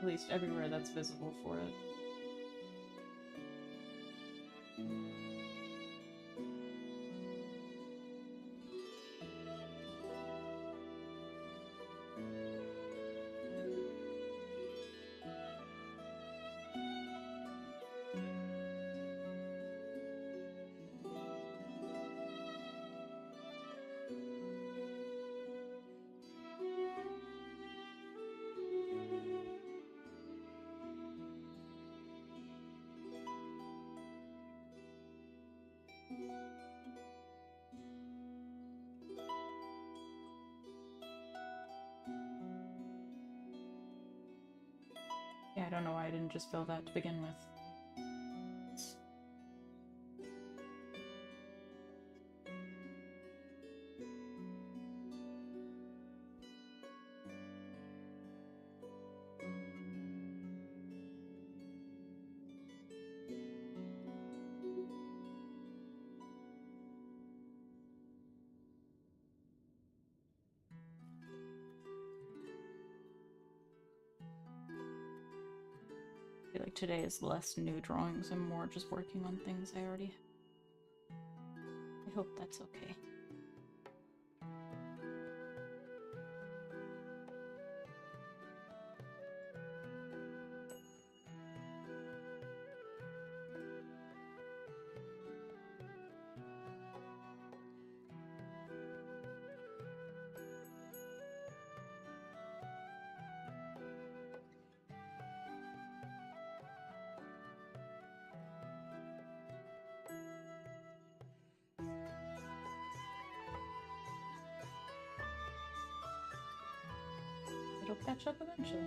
[SPEAKER 1] At least everywhere that's visible for it. Yeah, I don't know why I didn't just fill that to begin with. feel like today is less new drawings and more just working on things I already. I hope that's okay. It'll catch up eventually.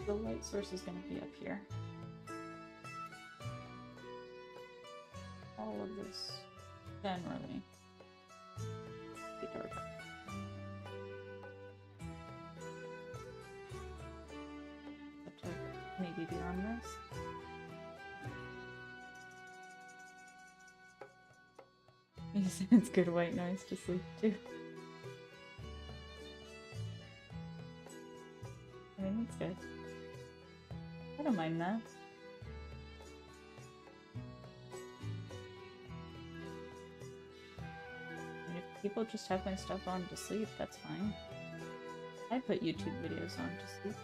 [SPEAKER 1] The light source is going to be up here. All of this generally be dark. Except like maybe the armrest. Yes, it's good white noise to sleep too. I mean, that's good. I don't mind that. And if people just have my stuff on to sleep, that's fine. I put YouTube videos on to sleep.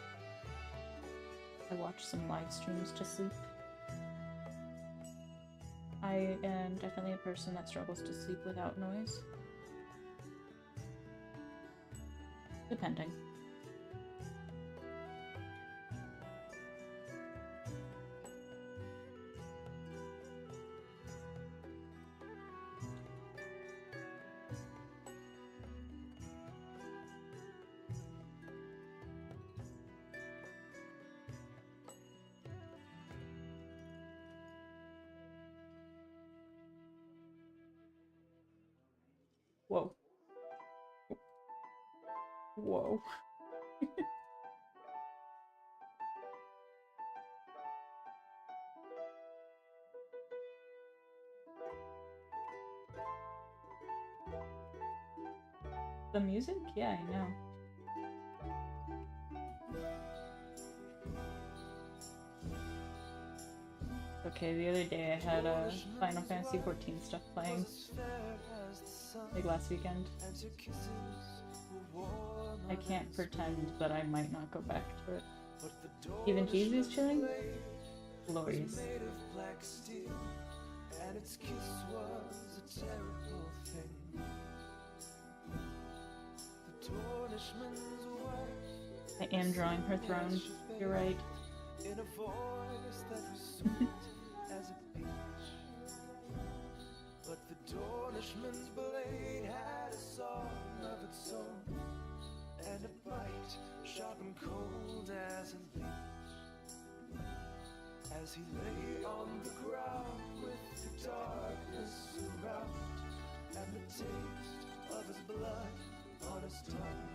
[SPEAKER 1] I watch some live streams to sleep. I am definitely a person that struggles to sleep without noise. Depending. Whoa. Whoa. The music? Yeah, I know. Okay, the other day I had Final Fantasy 14 stuff playing. Like last weekend. I can't pretend that I might not go back to it. Even Jesus chilling? Glorious.
[SPEAKER 3] And its kiss was a terrible thing. The Tornishman's wife,
[SPEAKER 1] I am drawing her throne. You're right.
[SPEAKER 3] in a voice that was sweet as a peach. But the Tornishman's blade had a song of its own, and a bite sharp and cold as a leech. As he lay on the ground with the darkness around, and the taste of his blood on his tongue.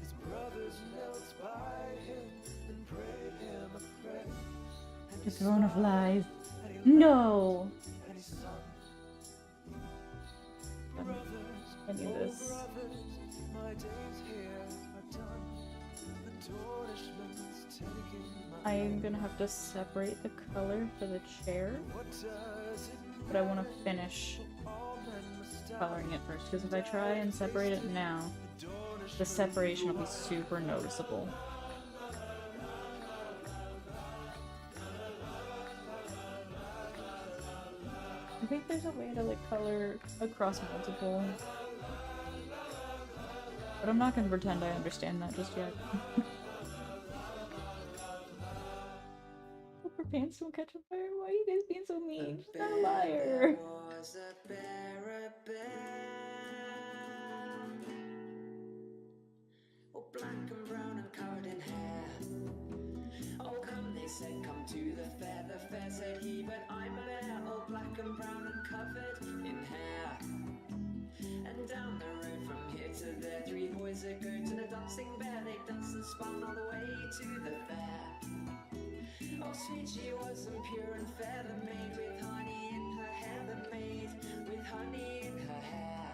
[SPEAKER 3] His brothers knelt by him and prayed him a prayer. And
[SPEAKER 1] The
[SPEAKER 3] he
[SPEAKER 1] throne of
[SPEAKER 3] smiled,
[SPEAKER 1] lies.
[SPEAKER 3] and he
[SPEAKER 1] No!
[SPEAKER 3] laughed, and he sung. Brothers,
[SPEAKER 1] I need
[SPEAKER 3] oh
[SPEAKER 1] this.
[SPEAKER 3] brothers, my days here are done. The Tornishman's taking my
[SPEAKER 1] I'm gonna have to separate the color for the chair,
[SPEAKER 3] What does it
[SPEAKER 1] but I want to finish
[SPEAKER 3] all men must die?
[SPEAKER 1] coloring it first, because if I try and separate it now, the separation will be super noticeable. I think there's a way to like color across multiple, but I'm not gonna pretend I understand that just yet. Hope her pants don't catch on fire. Why are you guys being so mean? She's not a liar.
[SPEAKER 4] Was a bear, oh, black and brown and covered in hair. Oh, come, they said, come to the fair. The fair said he, but I'm a bear. Oh, black and brown and covered down the road from here to there. Three boys, a goat and a dancing bear. They danced and spun all the way to the fair. Oh, sweet she was and pure and fair, the maid with honey in her hair, the maid with honey in her hair.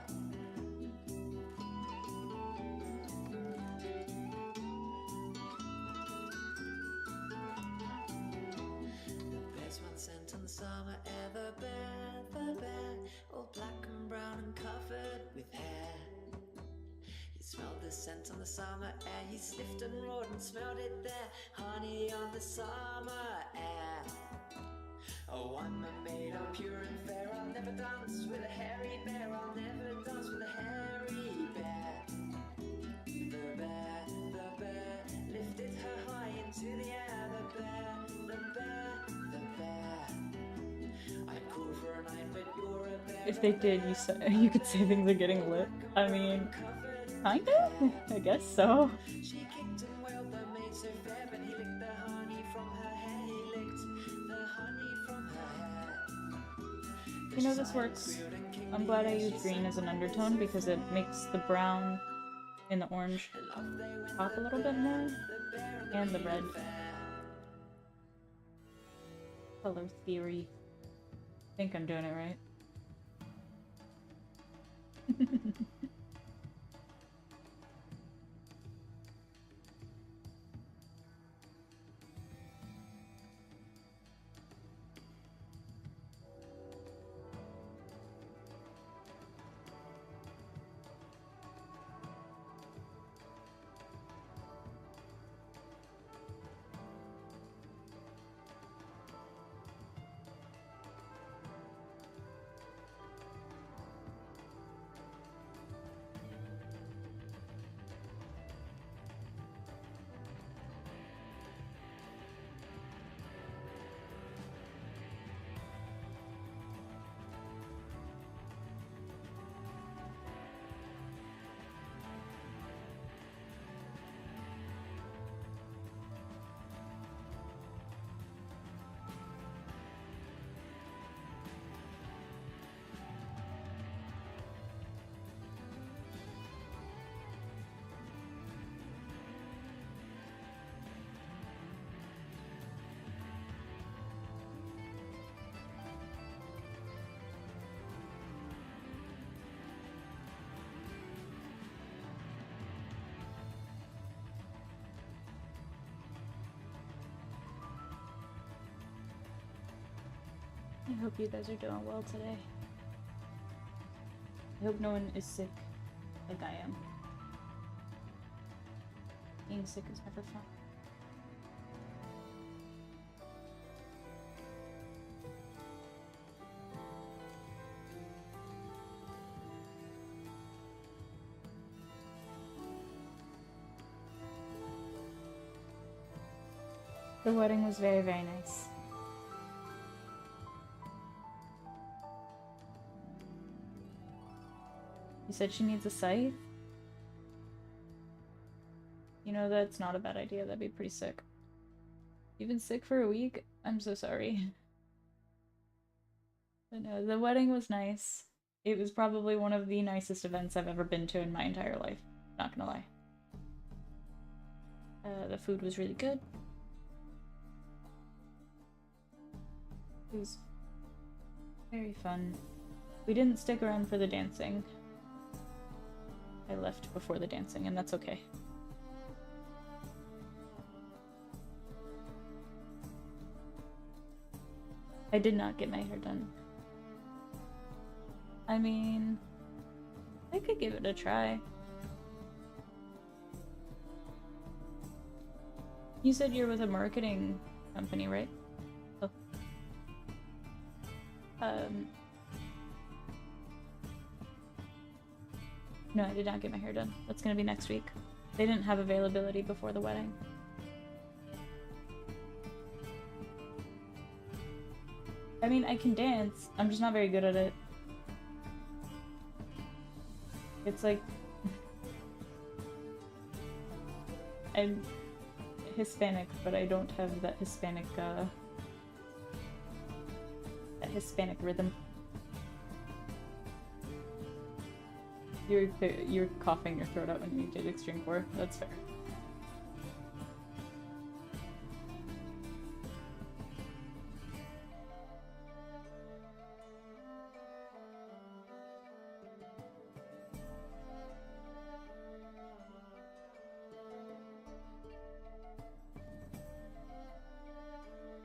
[SPEAKER 4] The bear's one cent on the summer air, the bear, all black and brown and covered with hair. He smelled the scent on the summer air, he sniffed and roared and smelled it there, honey on the summer air. Oh, I'm a maid, I'm pure and fair, I'll never dance with a hairy bear, I'll never dance with a hairy bear. The bear, lifted her high into the air, the bear. I'd call for a night, but you're a bear.
[SPEAKER 1] If they did, you could say things are getting lit. I mean, kinda? I guess so.
[SPEAKER 4] She kicked and wailed, the maid so fair, but he licked the honey from her hair, he licked the honey from her hair.
[SPEAKER 1] You know, this works. I'm glad I used green as an undertone because it makes the brown and the orange pop a little bit more. And the red. Color theory. I think I'm doing it right. I hope you guys are doing well today. I hope no one is sick like I am. Being sick is never fun. The wedding was very, very nice. You said she needs a scythe? You know, that's not a bad idea. That'd be pretty sick. You've been sick for a week? I'm so sorry. But no, the wedding was nice. It was probably one of the nicest events I've ever been to in my entire life. Not gonna lie. The food was really good. It was very fun. We didn't stick around for the dancing. I left before the dancing, and that's okay. I did not get my hair done. I mean, I could give it a try. You said you're with a marketing company, right? Oh. No, I did not get my hair done. That's gonna be next week. They didn't have availability before the wedding. I mean, I can dance. I'm just not very good at it. It's like... I'm Hispanic, but I don't have that Hispanic rhythm. You're coughing your throat out when you did Extreme 4. That's fair.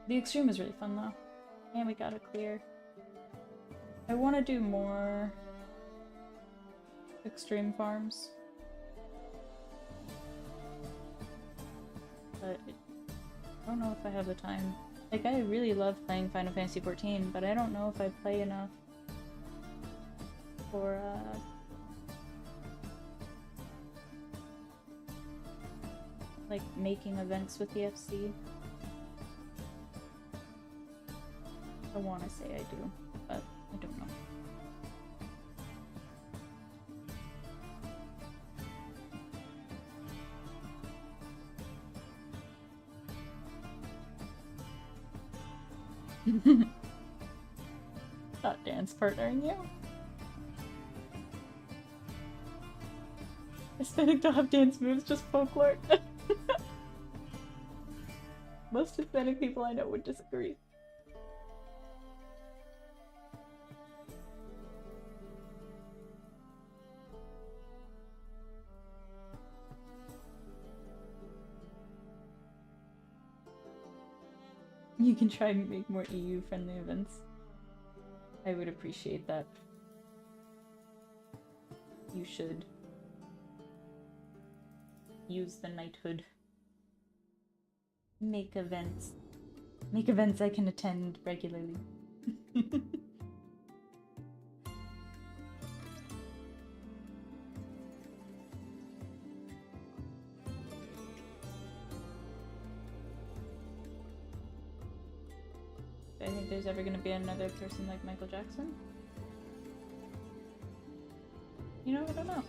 [SPEAKER 1] The Extreme is really fun though. And we got it clear. I want to do more Extreme farms. But I don't know if I have the time. Like, I really love playing Final Fantasy XIV, but I don't know if I play enough for, like, making events with the FC. I want to say I do, but I don't know. Not dance partnering you. Aesthetic don't have dance moves, just folklore. Most Hispanic people I know would disagree. You can try and make more EU-friendly events. I would appreciate that. You should use the knighthood. Make events. Make events I can attend regularly. I think there's ever gonna be another person like Michael Jackson. You know, I don't know.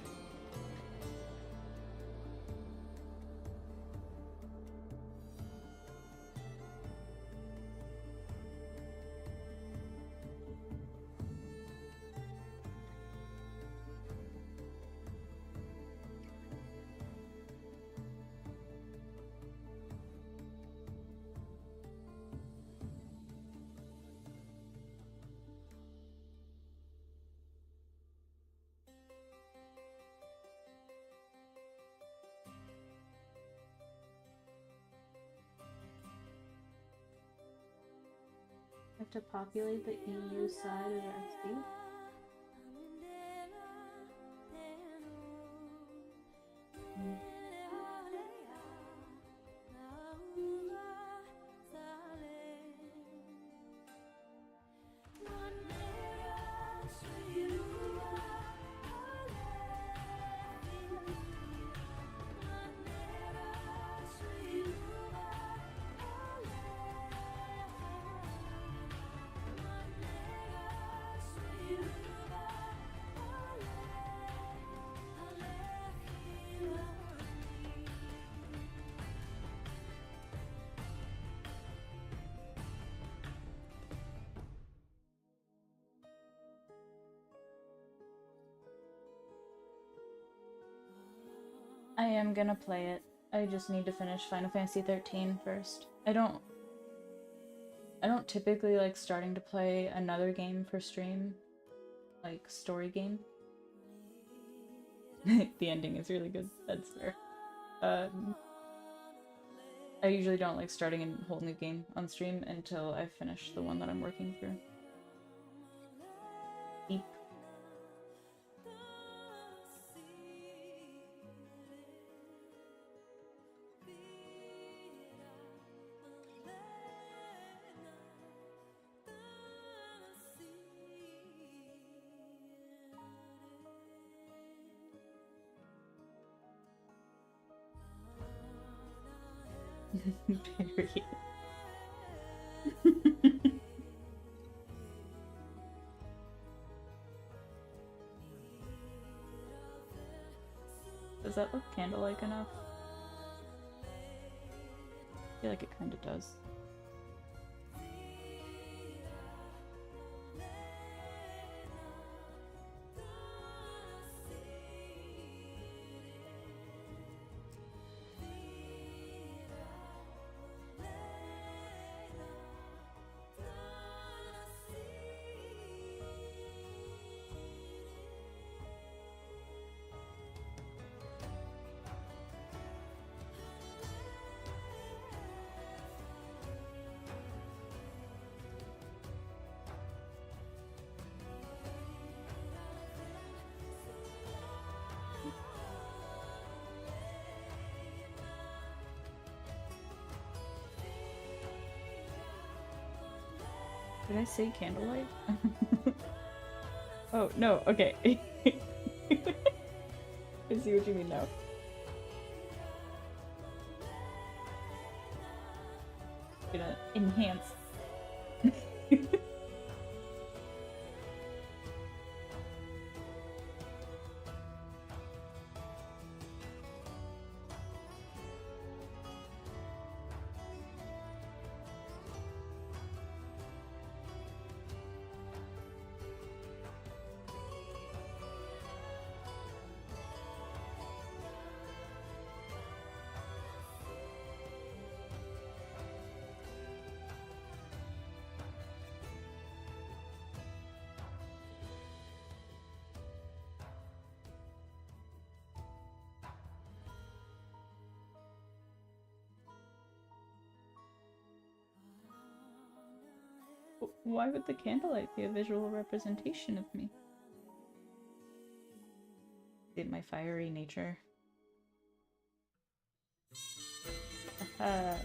[SPEAKER 1] Have to populate the EU side of the XD. I am gonna play it. I just need to finish Final Fantasy XIII first. I don't typically like starting to play another game for stream, like story game. The ending is really good. That's fair. I usually don't like starting a whole new game on stream until I finish the one that I'm working through. Beep. Period. Does that look candle-like enough? I feel like it kind of does. Did I say candlelight? Oh, no, okay. I see what you mean now. Gonna enhance. Why would the candlelight be a visual representation of me? Is it my fiery nature? Oh.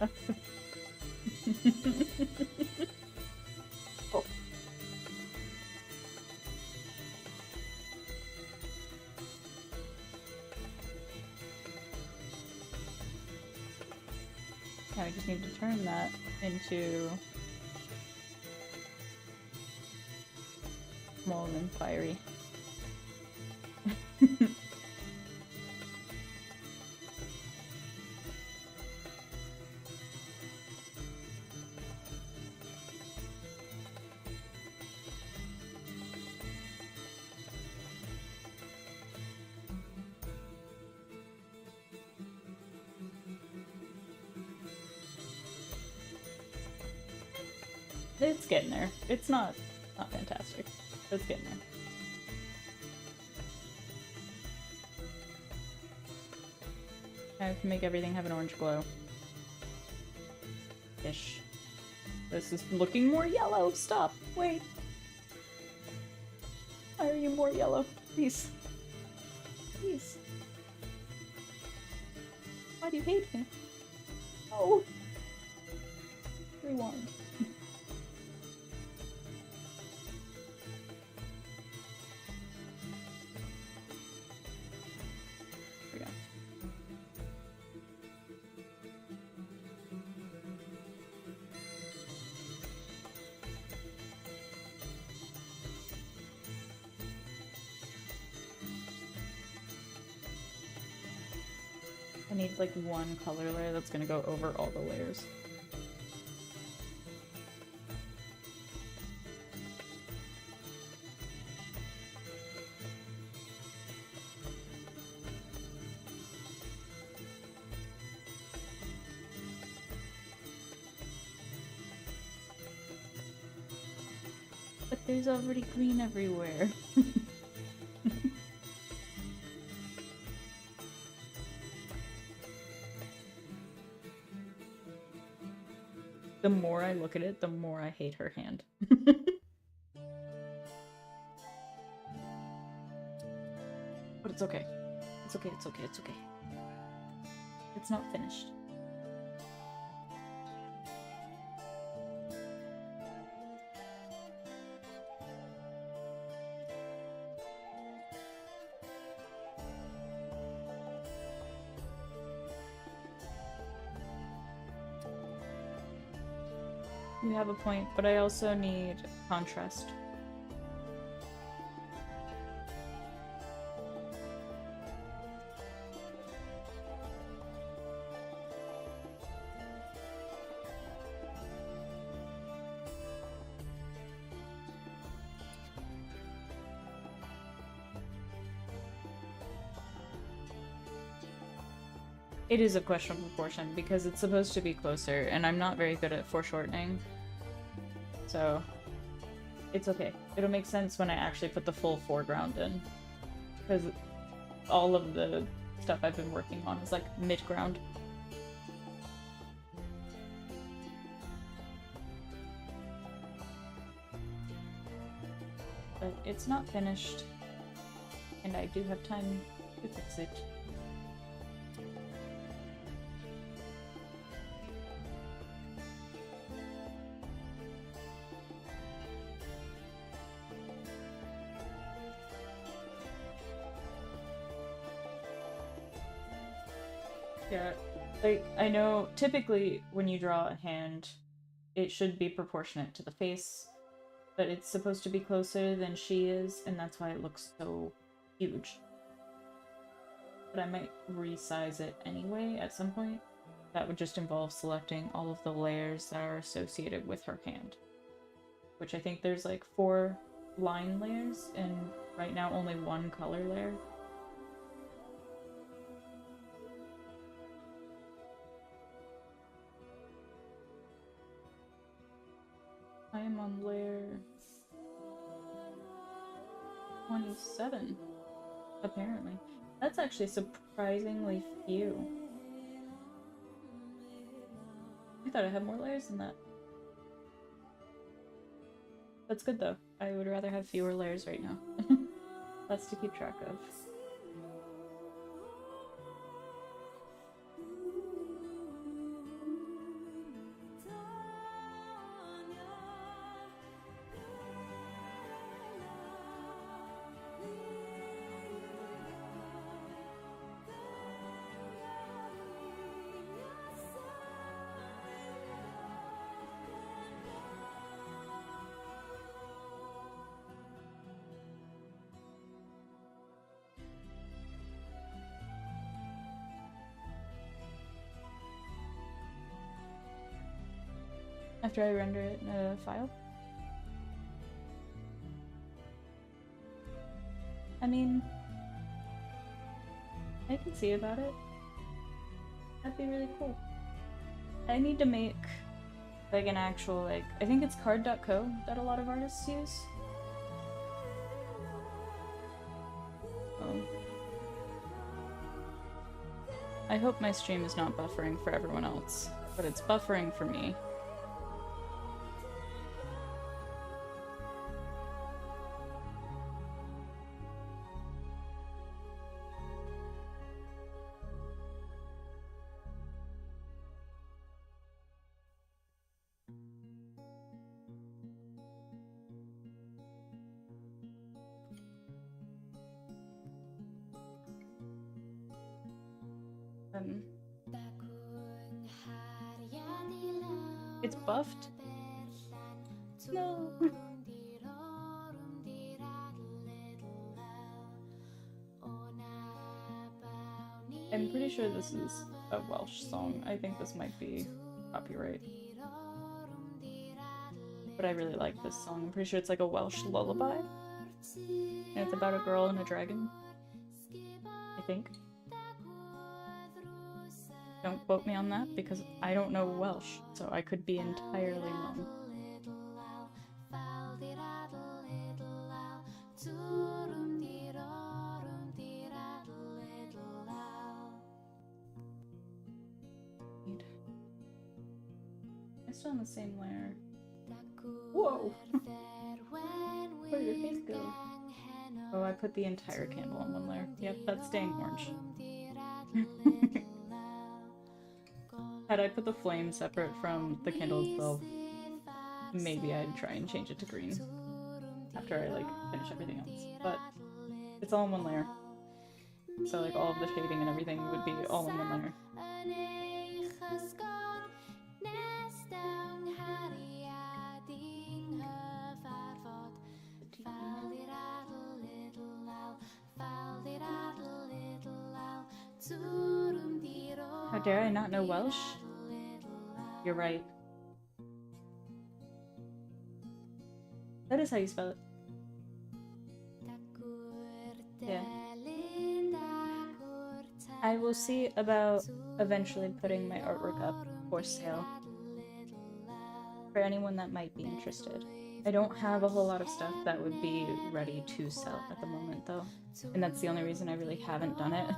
[SPEAKER 1] Now I just need to turn that into small and fiery. It's getting there. It's not fantastic. But it's getting there. I have to make everything have an orange glow. Ish. This is looking more yellow. Stop. Wait. Why are you more yellow? Please. Please. Why do you hate me? Oh. Rewind. I need like one color layer that's gonna go over all the layers. But there's already green everywhere. The more I look at it, the more I hate her hand. But it's okay. It's okay, it's okay, it's okay. It's not finished. You have a point, but I also need contrast. It is a question of proportion because it's supposed to be closer, and I'm not very good at foreshortening. So, it's okay. It'll make sense when I actually put the full foreground in. Because all of the stuff I've been working on is like mid-ground. But it's not finished, and I do have time to fix it. Yeah, like, I know typically when you draw a hand, it should be proportionate to the face, but it's supposed to be closer than she is, and that's why it looks so huge. But I might resize it anyway at some point. That would just involve selecting all of the layers that are associated with her hand. Which I think there's like 4 line layers, and right now only 1 color layer. I am on layer 27, apparently. That's actually surprisingly few. I thought I had more layers than that. That's good though. I would rather have fewer layers right now. Less to keep track of. After I render it in a file. I mean, I can see about it. That'd be really cool. I need to make like an actual, like, I think it's card.co that a lot of artists use. I hope my stream is not buffering for everyone else, but it's buffering for me. It's buffed? No. I'm pretty sure this is a Welsh song. I think this might be copyright. But I really like this song. I'm pretty sure it's like a Welsh lullaby. And it's about a girl and a dragon. I think. Don't quote me on that because I don't know Welsh, so I could be entirely wrong. I'm still on the same layer. Whoa! Where did your face go? Oh, I put the entire candle on one layer. Yep, that's staying orange. Had I put the flame separate from the candle itself, maybe I'd try and change it to green after I like finish everything else. But it's all in one layer. So like all of the shading and everything would be all in one layer. How dare I not know Welsh? You're right. That is how you spell it. Yeah. I will see about eventually putting my artwork up for sale. For anyone that might be interested. I don't have a whole lot of stuff that would be ready to sell at the moment though. And that's the only reason I really haven't done it.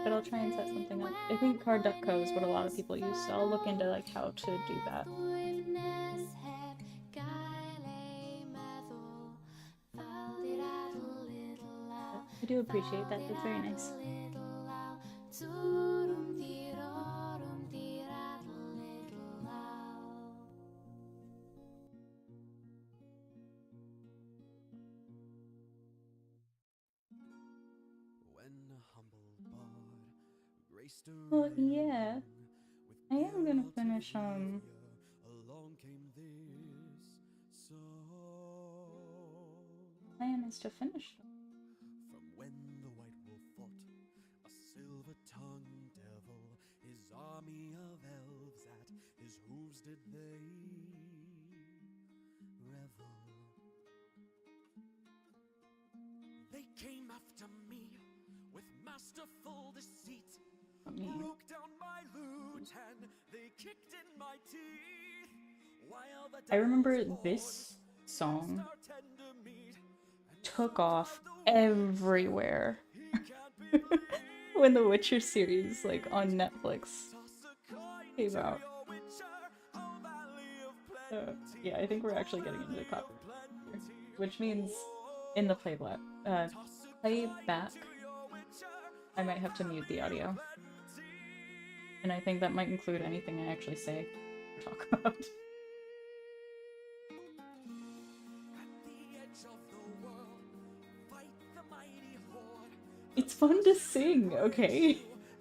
[SPEAKER 1] But I'll try and set something up. I think card.co is what a lot of people use, so I'll look into like how to do that. I do appreciate that. That's very nice. Well, yeah. I am gonna finish,
[SPEAKER 3] Along came this song.
[SPEAKER 1] plan is to finish them.
[SPEAKER 3] From when the white wolf fought a silver-tongued devil, his army of elves at his hooves did they revel. They came after me with masterful deceit, broke down my lute and they kicked in my teeth. While the
[SPEAKER 1] I remember
[SPEAKER 3] devil's
[SPEAKER 1] this song
[SPEAKER 3] our tender meat,
[SPEAKER 1] took off everywhere when the Witcher series, like, on Netflix came out. Yeah, I think we're actually getting into the copyright here, which means in the playback, I might have to mute the audio. And I think that might include anything I actually say or talk about. It's fun to sing, okay?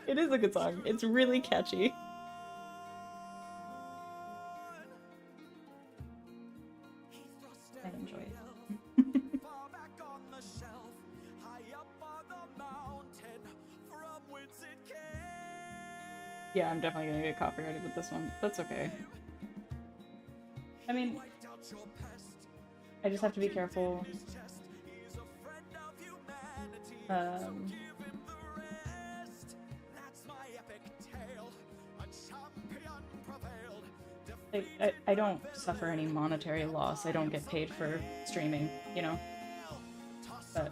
[SPEAKER 1] It is a good song. It's really catchy. I enjoy it.
[SPEAKER 3] far back on the shelf, high up on the mountain, from whence it came.
[SPEAKER 1] Yeah, I'm definitely gonna get copyrighted with this one. That's okay. I mean,
[SPEAKER 3] Wiped out your pest,
[SPEAKER 1] I just have to be careful.
[SPEAKER 3] his chest. He's a friend of humanity, so
[SPEAKER 1] Um,
[SPEAKER 3] give him the rest. That's my epic tale. A champion prevailed.
[SPEAKER 1] I don't suffer any monetary loss. I don't get paid for streaming, you know? But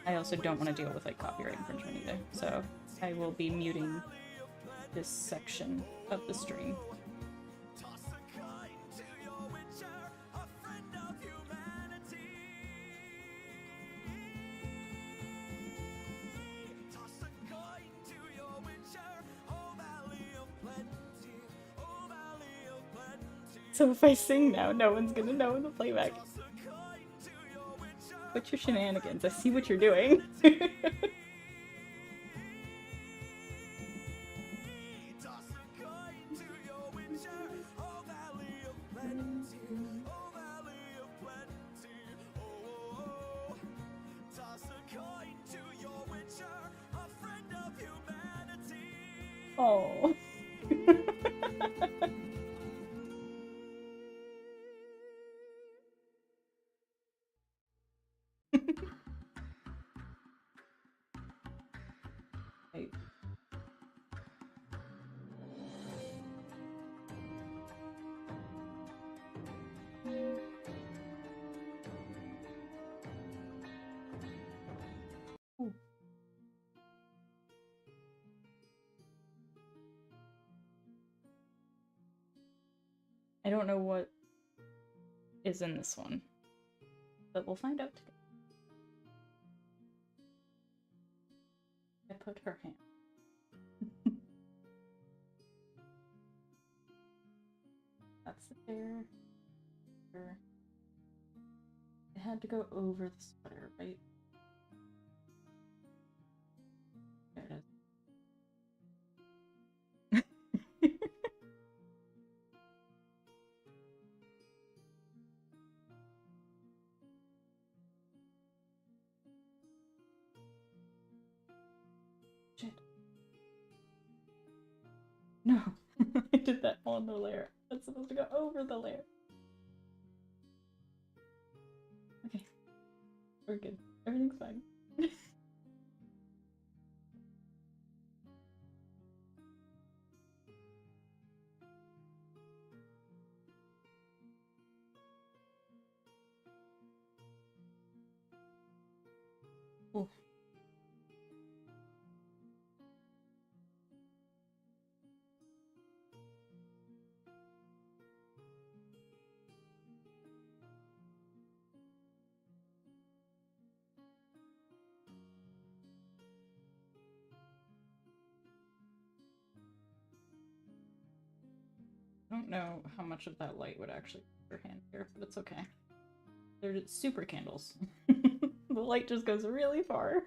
[SPEAKER 1] I also don't want to deal with, like, copyright infringement either. So I will be muting this section of the stream.
[SPEAKER 3] Toss a coin to your witcher, a friend of humanity. Toss a coin to your witcher, oh valley of plenty, oh valley of plenty.
[SPEAKER 1] So if I sing now, no one's gonna know in the playback.
[SPEAKER 3] Toss a coin to your witcher,
[SPEAKER 1] What's your shenanigans? I see what you're doing.
[SPEAKER 3] toss a coin to your witcher, oh valley of plenty, oh valley of plenty, oh, oh, oh. Toss a coin to your witcher, a friend of humanity.
[SPEAKER 1] Oh. Hey. Ooh. I don't know what is in this one, but we'll find out together. I put her hand. That's the bear. It had to go over the sweater, right? There it is. Shit. No, I did that on the layer. That's supposed to go over the layer. Okay, we're good. Everything's fine. Ooh. I don't know how much of that light would actually put her hand here, but it's okay. They're just super candles. The light just goes really far.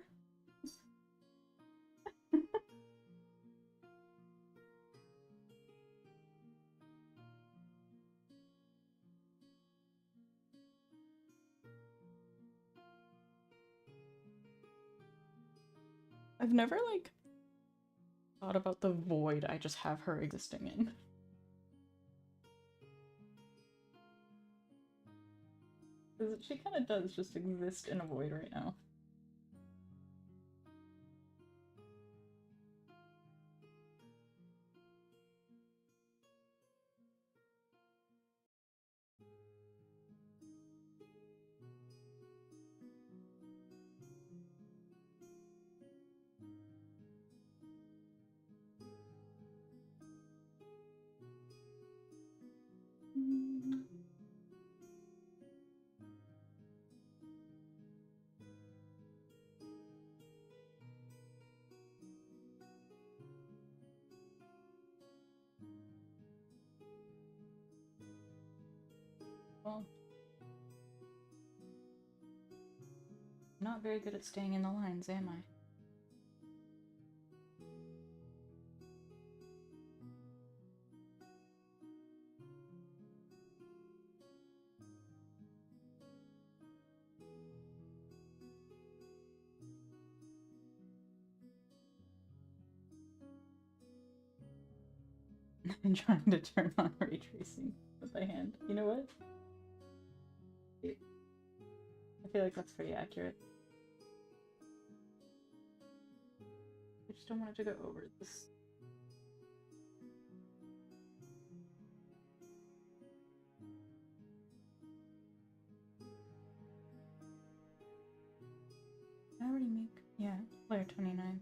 [SPEAKER 1] I've never, like, thought about the void I just have her existing in. 'Cause she kind of does just exist in a void right now. Well, I'm not very good at staying in the lines, am I? I've been trying to turn on ray tracing with my hand. You know what? I feel like that's pretty accurate. I just don't want it to go over this. Did I already make? Yeah, layer 29.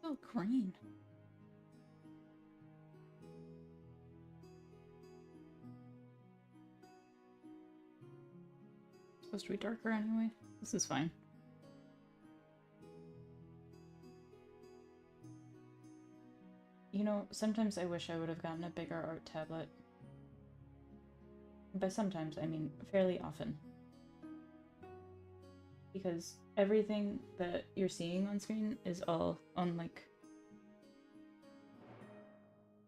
[SPEAKER 1] Oh, green. It's supposed to be darker anyway. This is fine. You know, sometimes I wish I would have gotten a bigger art tablet. By sometimes, I mean fairly often. Because everything that you're seeing on screen is all on, like,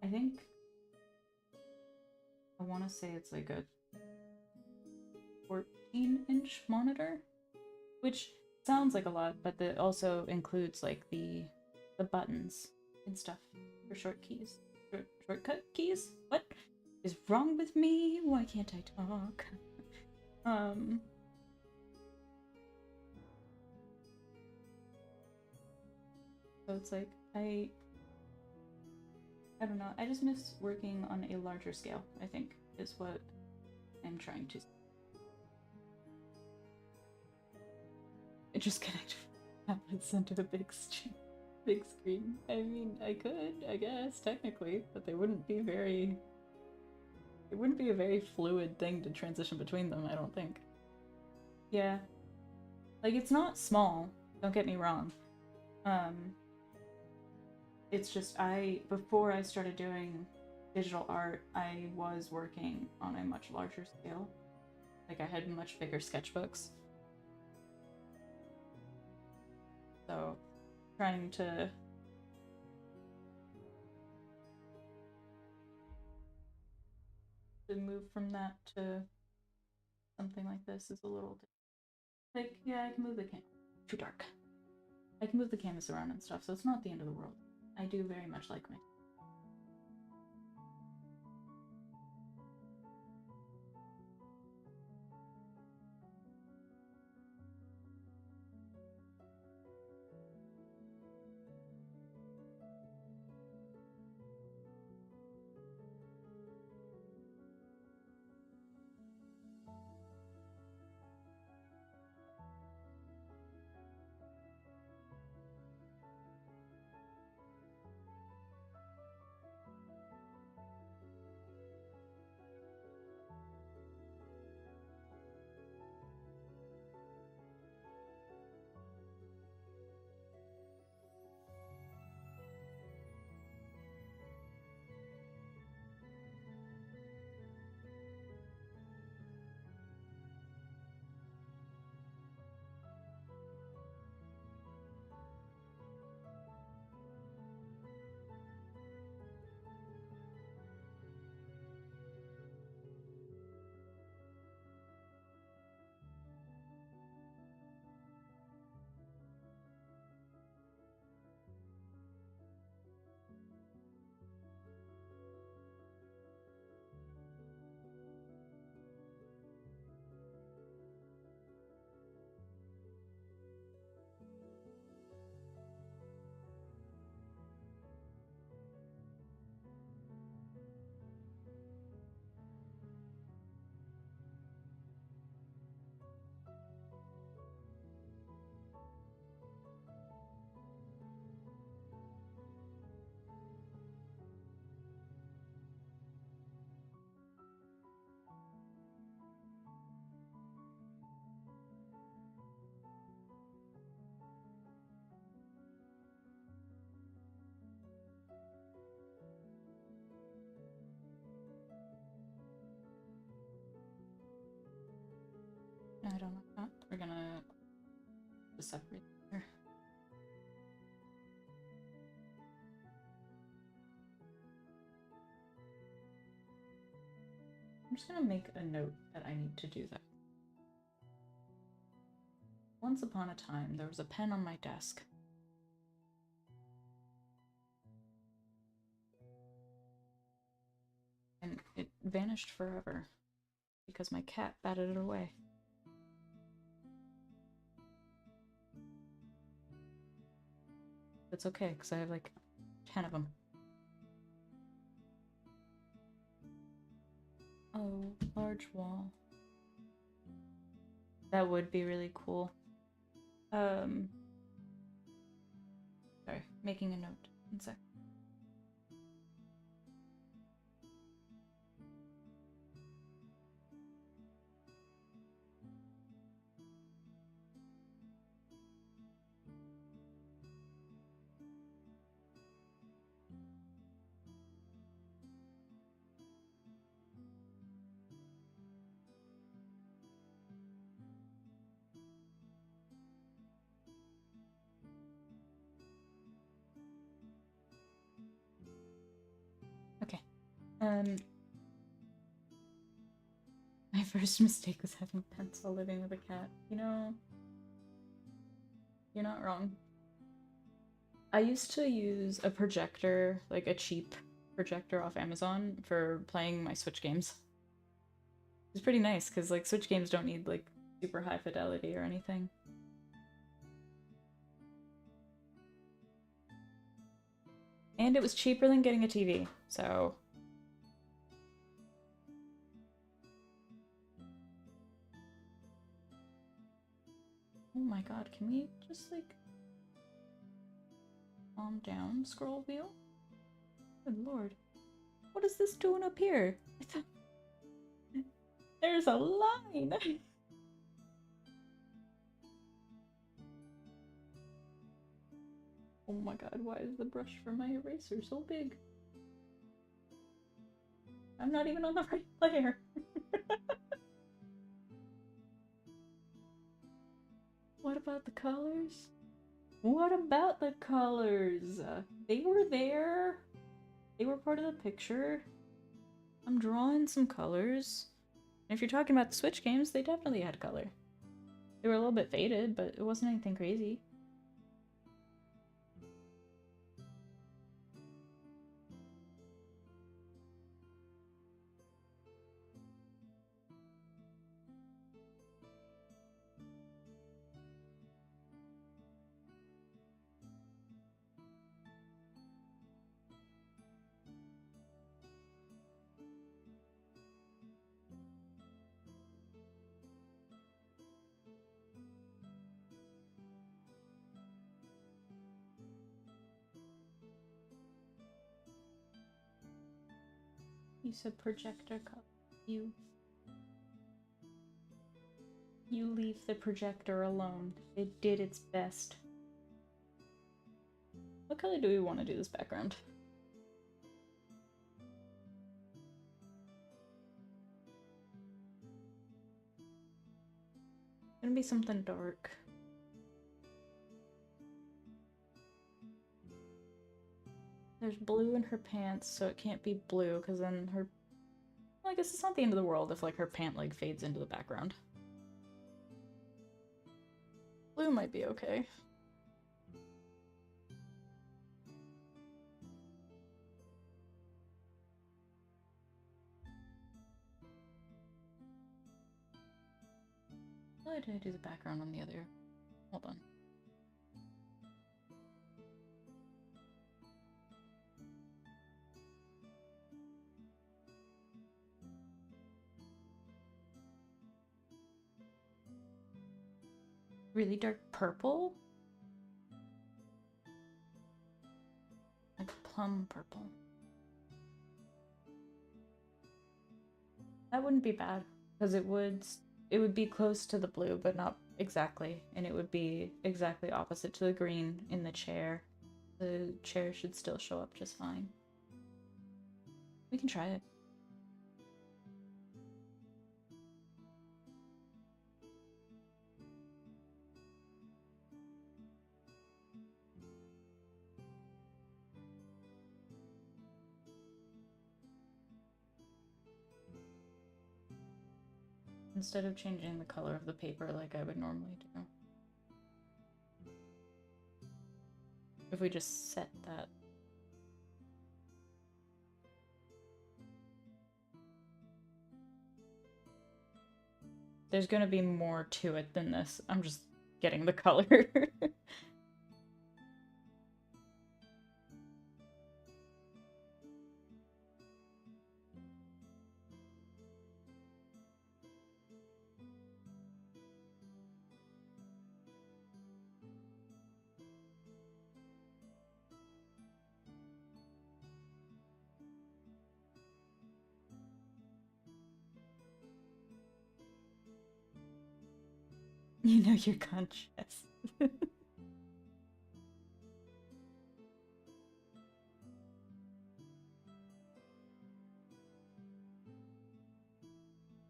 [SPEAKER 1] I think I want to say it's like a 14-inch monitor, which sounds like a lot, but that also includes like the buttons and stuff for short keys, shortcut keys. What is wrong with me? Why can't I talk? So it's like I don't know. I just miss working on a larger scale, I think, is what I'm trying to. I just connect tablets into a big screen. I mean, I could, I guess, technically, but they wouldn't be very. It wouldn't be a very fluid thing to transition between them, I don't think. Yeah. Like, it's not small, don't get me wrong. It's just before I started doing digital art, I was working on a much larger scale. Like, I had much bigger sketchbooks. So, trying to move from that to something like this is a little like, yeah, I can move the too dark. I can move the canvas around and stuff, so it's not the end of the world. I do very much like my I don't know that. We're gonna just separate here. I'm just gonna make a note that I need to do that. Once upon a time, there was a pen on my desk. And it vanished forever because my cat batted it away. It's okay, because I have like 10 of them. Oh, large wall. That would be really cool. Sorry, making a note. 1 sec. Okay. My first mistake was having pencil living with a cat. You know, you're not wrong. I used to use a projector, like a cheap projector off Amazon, for playing my Switch games. It's pretty nice, because like Switch games don't need like super high fidelity or anything. And it was cheaper than getting a TV, so... Oh my god, can we just like... calm down, scroll wheel? Good lord. What is this doing up here? There's a line! Oh my god, why is the brush for my eraser so big? I'm not even on the right layer. What about the colors? What about the colors? They were there. They were part of the picture. I'm drawing some colors. And if you're talking about the Switch games, they definitely had color. They were a little bit faded, but it wasn't anything crazy. You said projector color. You leave the projector alone. It did its best. What color do we want to do this background? It's gonna be something dark. There's blue in her pants, so it can't be blue, because then her... Well, I guess it's not the end of the world if, like, her pant leg fades into the background. Blue might be okay. Why did I do the background on the other? Hold on. Really dark purple? Like plum purple. That wouldn't be bad, because it would be close to the blue, but not exactly, and it would be exactly opposite to the green in the chair. The chair should still show up just fine. We can try it. Instead of changing the color of the paper like I would normally do. If we just set that. There's gonna be more to it than this. I'm just getting the color. You know you're conscious.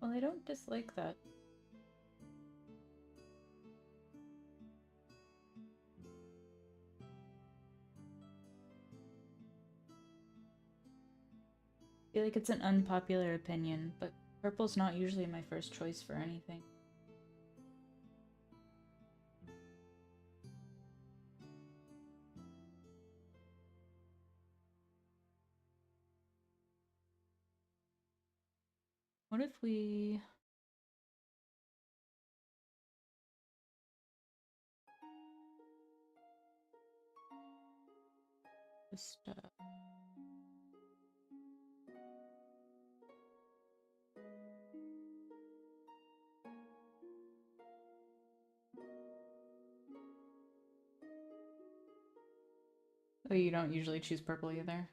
[SPEAKER 1] Well, I don't dislike that. I feel like it's an unpopular opinion, but purple's not usually my first choice for anything. What if we... just, Oh, you don't usually choose purple either?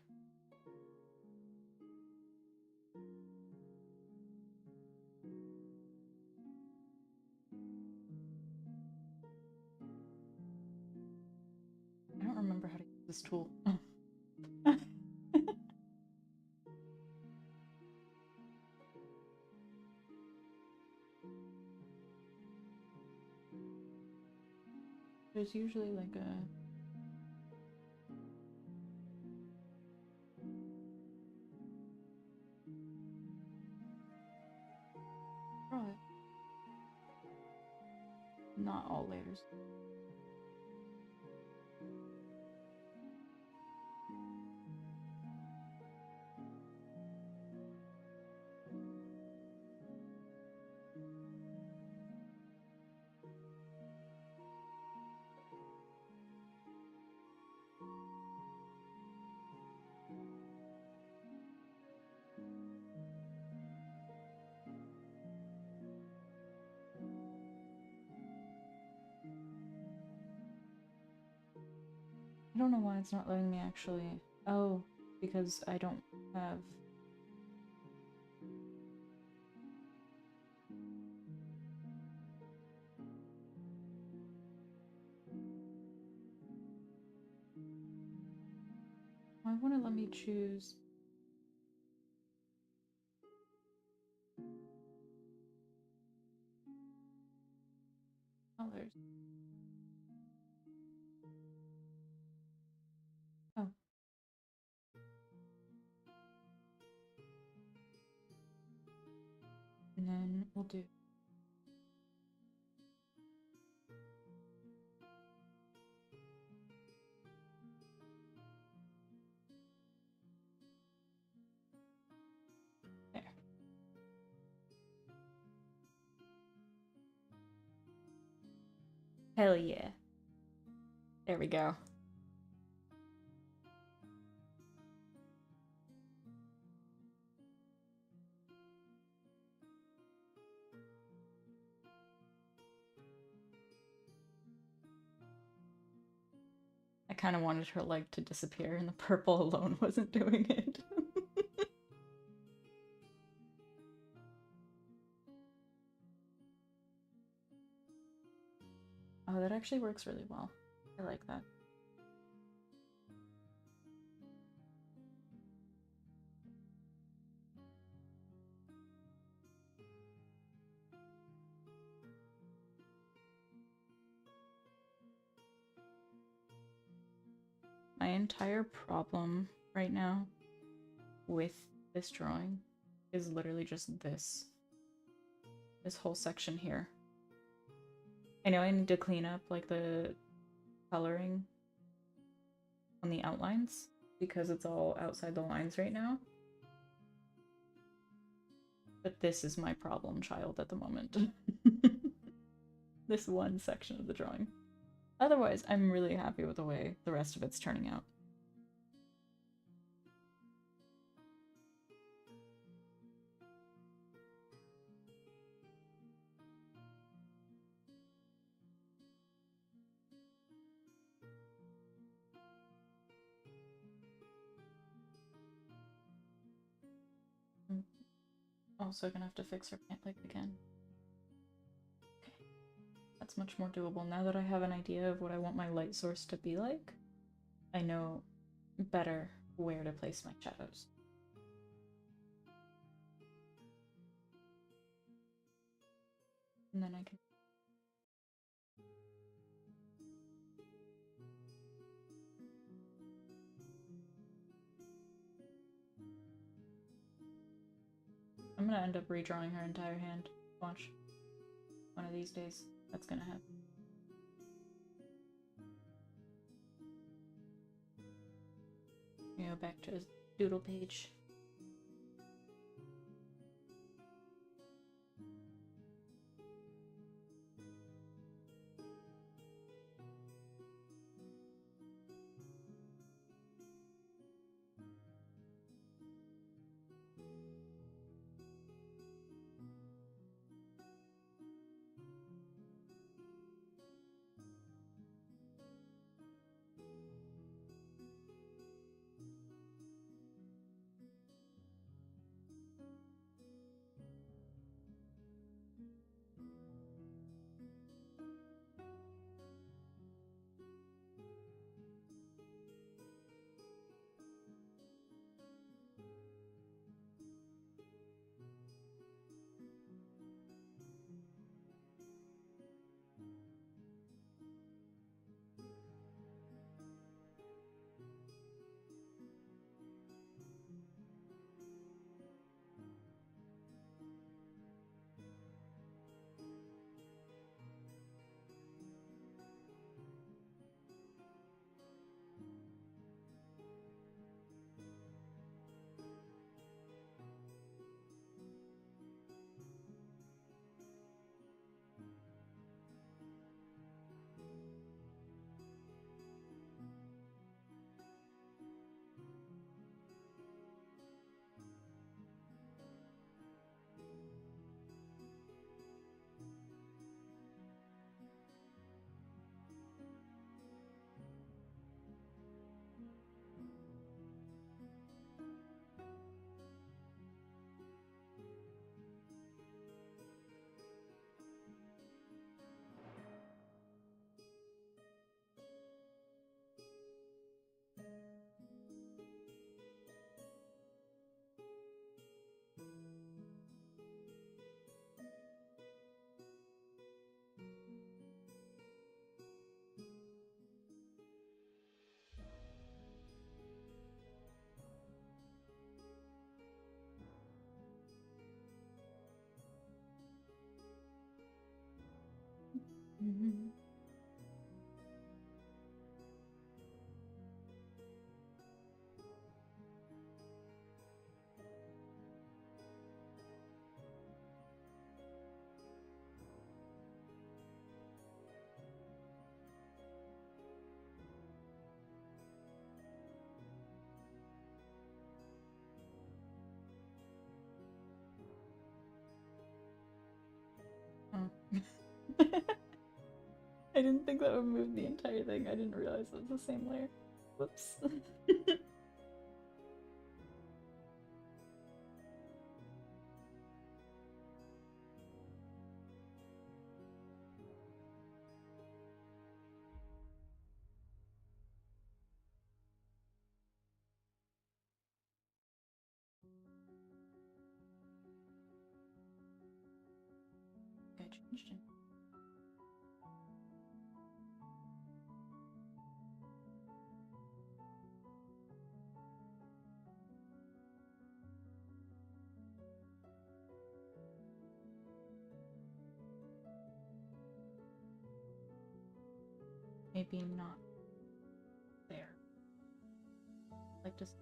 [SPEAKER 1] I don't remember how to use this tool. There's usually like a... Right. Not all layers. I don't know why it's not letting me actually... Oh, because I don't have... Why won't it let me choose... colors? Oh. And then we'll do... There. Hell yeah. There we go. I kind of wanted her leg to disappear and the purple alone wasn't doing it. Oh, that actually works really well. I like that. My entire problem right now with this drawing is literally just this. this whole section here. I know I need to clean up like the coloring on the outlines because it's all outside the lines right now. But this is my problem child at the moment. This one section of the drawing. Otherwise, I'm really happy with the way the rest of it's turning out. I'm also gonna have to fix her pant leg again. Okay. That's much more doable. Now that I have an idea of what I want my light source to be like, I know better where to place my shadows. And then I can... I'm gonna end up redrawing her entire hand. Watch. One of these days, that's gonna happen. Go back to his doodle page. Mm-hmm. Oh. I didn't think that would move the entire thing. I didn't realize it was the same layer. Whoops. I changed it. maybe not there. Like just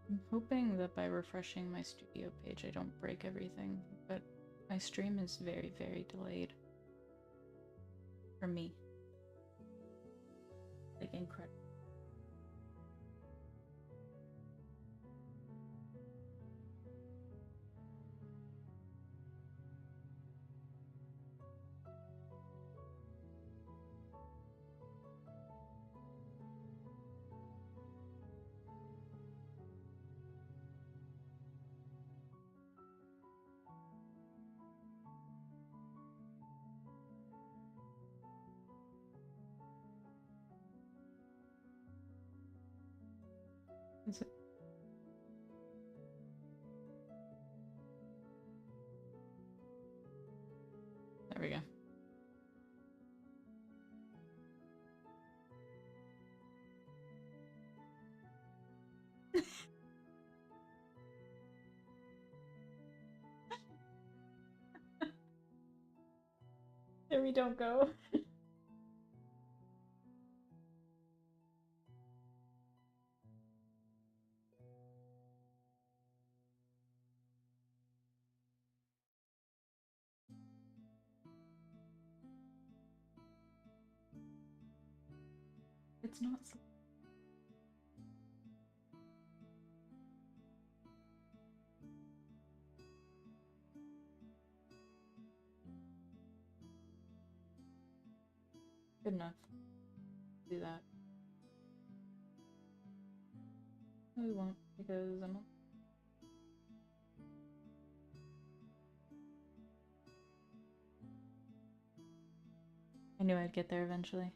[SPEAKER 1] I'm hoping that by refreshing my studio page I don't break everything, but my stream is very, very delayed. For me. Like, incredible. Is it? There we go. There we don't go. It's not. Good enough. Do that. No, we won't, because I'm on. I knew I'd get there eventually.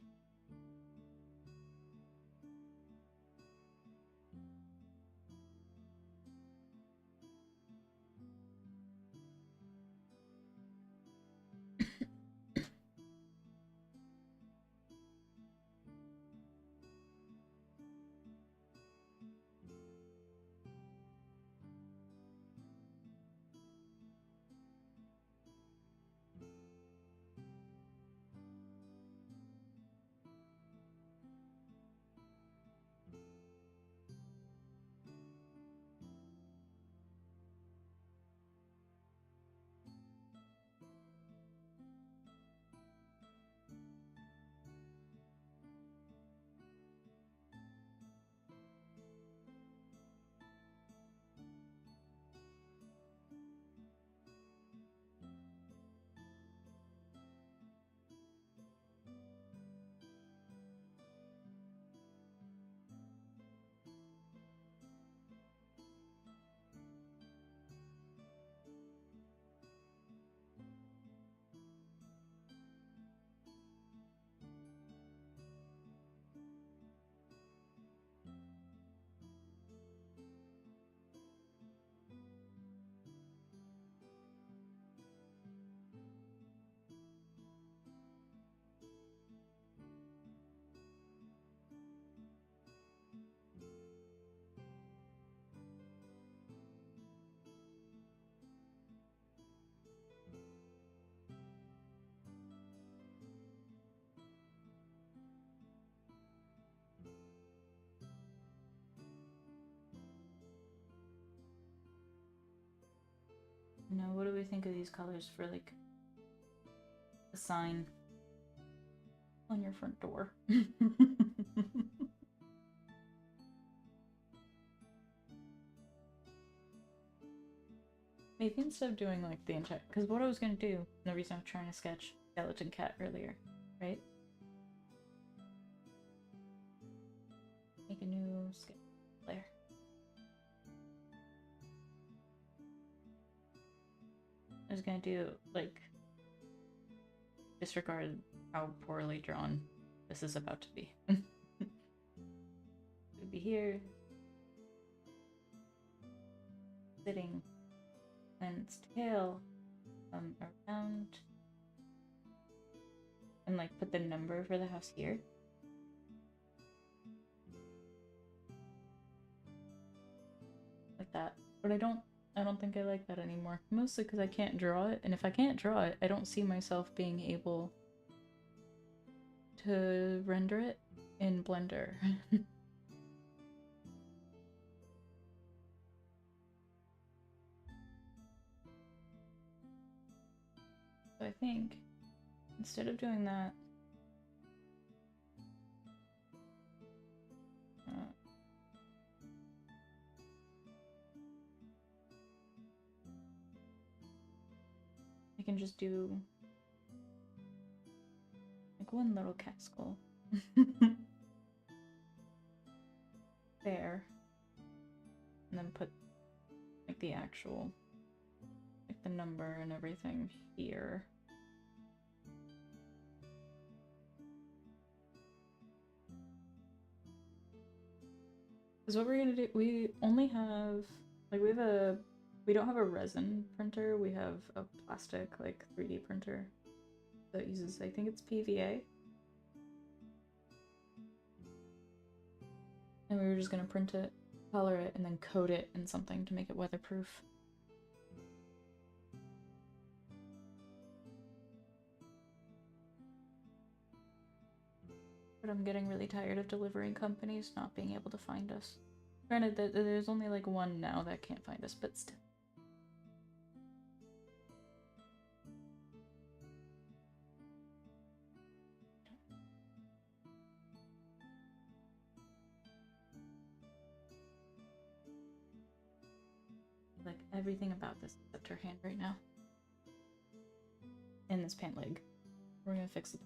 [SPEAKER 1] Now, what do we think of these colors for, like, a sign on your front door? instead of doing like the entire, because what I was gonna do, and the reason I was trying to sketch skeleton cat earlier, right? Make a new sketch layer. I was gonna do like disregard how poorly drawn this is about to be. It'd be here, sitting, and its tail around, and like put the number for the house here. Like that. But I don't think I like that anymore. Mostly because I can't draw it, and if I can't draw it, I don't see myself being able to render it in Blender. So I think instead of doing that, I can just do like one little cat skull. There. And then put like the actual, like the number and everything here. Because what we're gonna do, we only have, like we don't have a resin printer, we have a plastic, like 3D printer that uses, I think it's PVA. And we were just gonna print it, color it, and then coat it in something to make it weatherproof. But I'm getting really tired of delivering companies not being able to find us. Granted, that there's only like one now that can't find us, but still. Like everything about this except her hand right now. And this pant leg. We're gonna fix it.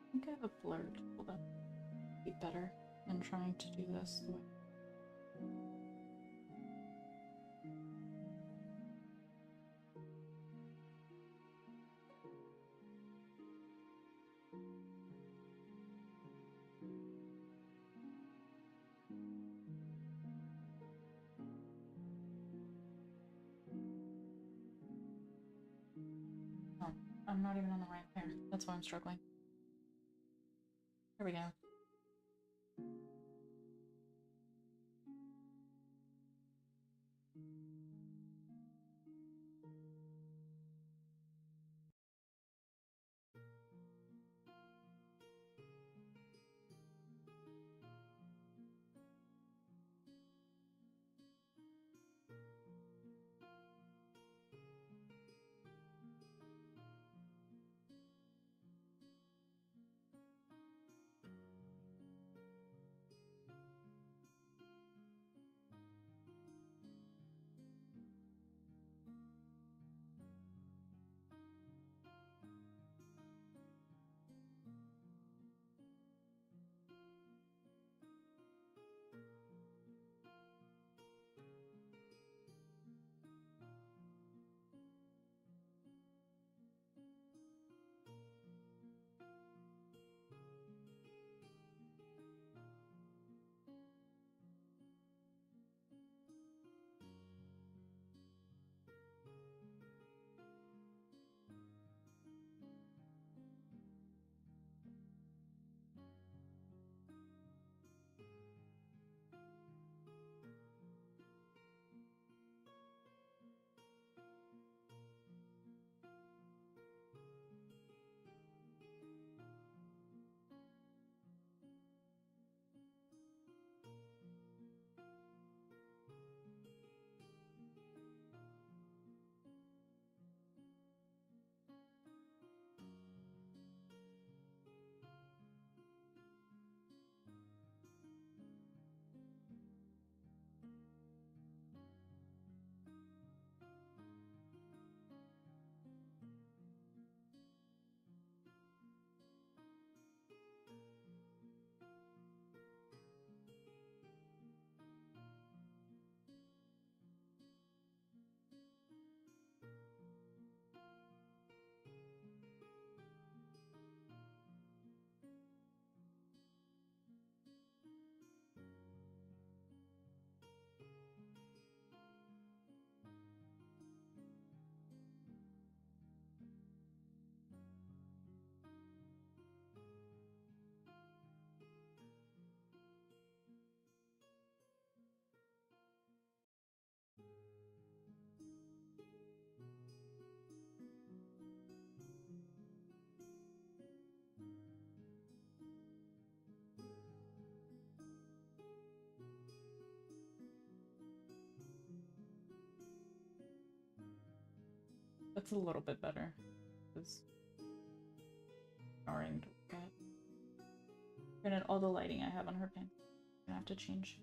[SPEAKER 1] I think I have a blur. Hold on. be better than trying to do this the way. Oh, I'm not even on the right pair. That's why I'm struggling. Here we go. That's a little bit better. It's jarring to look at. Granted, all the lighting I have on her pants, I'm gonna have to change.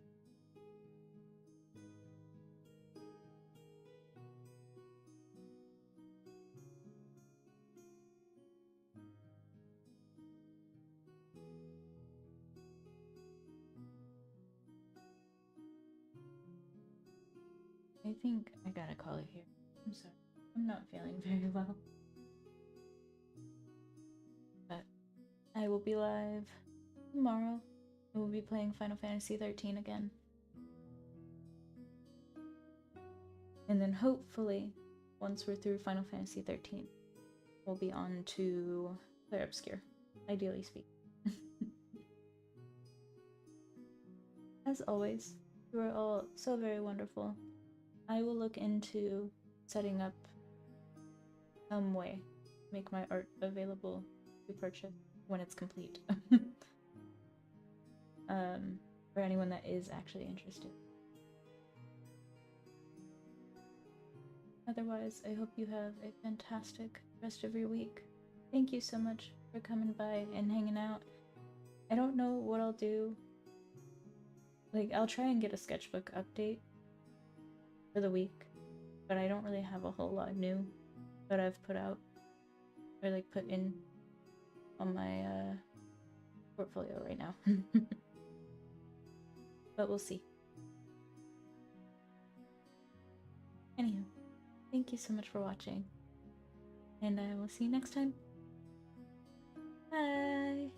[SPEAKER 1] I think I gotta call it here. I'm sorry. I'm not feeling very well. But I will be live tomorrow. I will be playing Final Fantasy 13 again. And then hopefully, once we're through Final Fantasy 13, we'll be on to Clair Obscure, ideally speaking. As always, you are all so very wonderful. I will look into setting up some way to make my art available to purchase when it's complete. For anyone that is actually interested. Otherwise, I hope you have a fantastic rest of your week. Thank you so much for coming by and hanging out. I don't know what I'll do. Like, I'll try and get a sketchbook update for the week, but I don't really have a whole lot new that I've put out or like put in on my portfolio right now. But we'll see. Anywho, thank you so much for watching. And I will see you next time. Bye!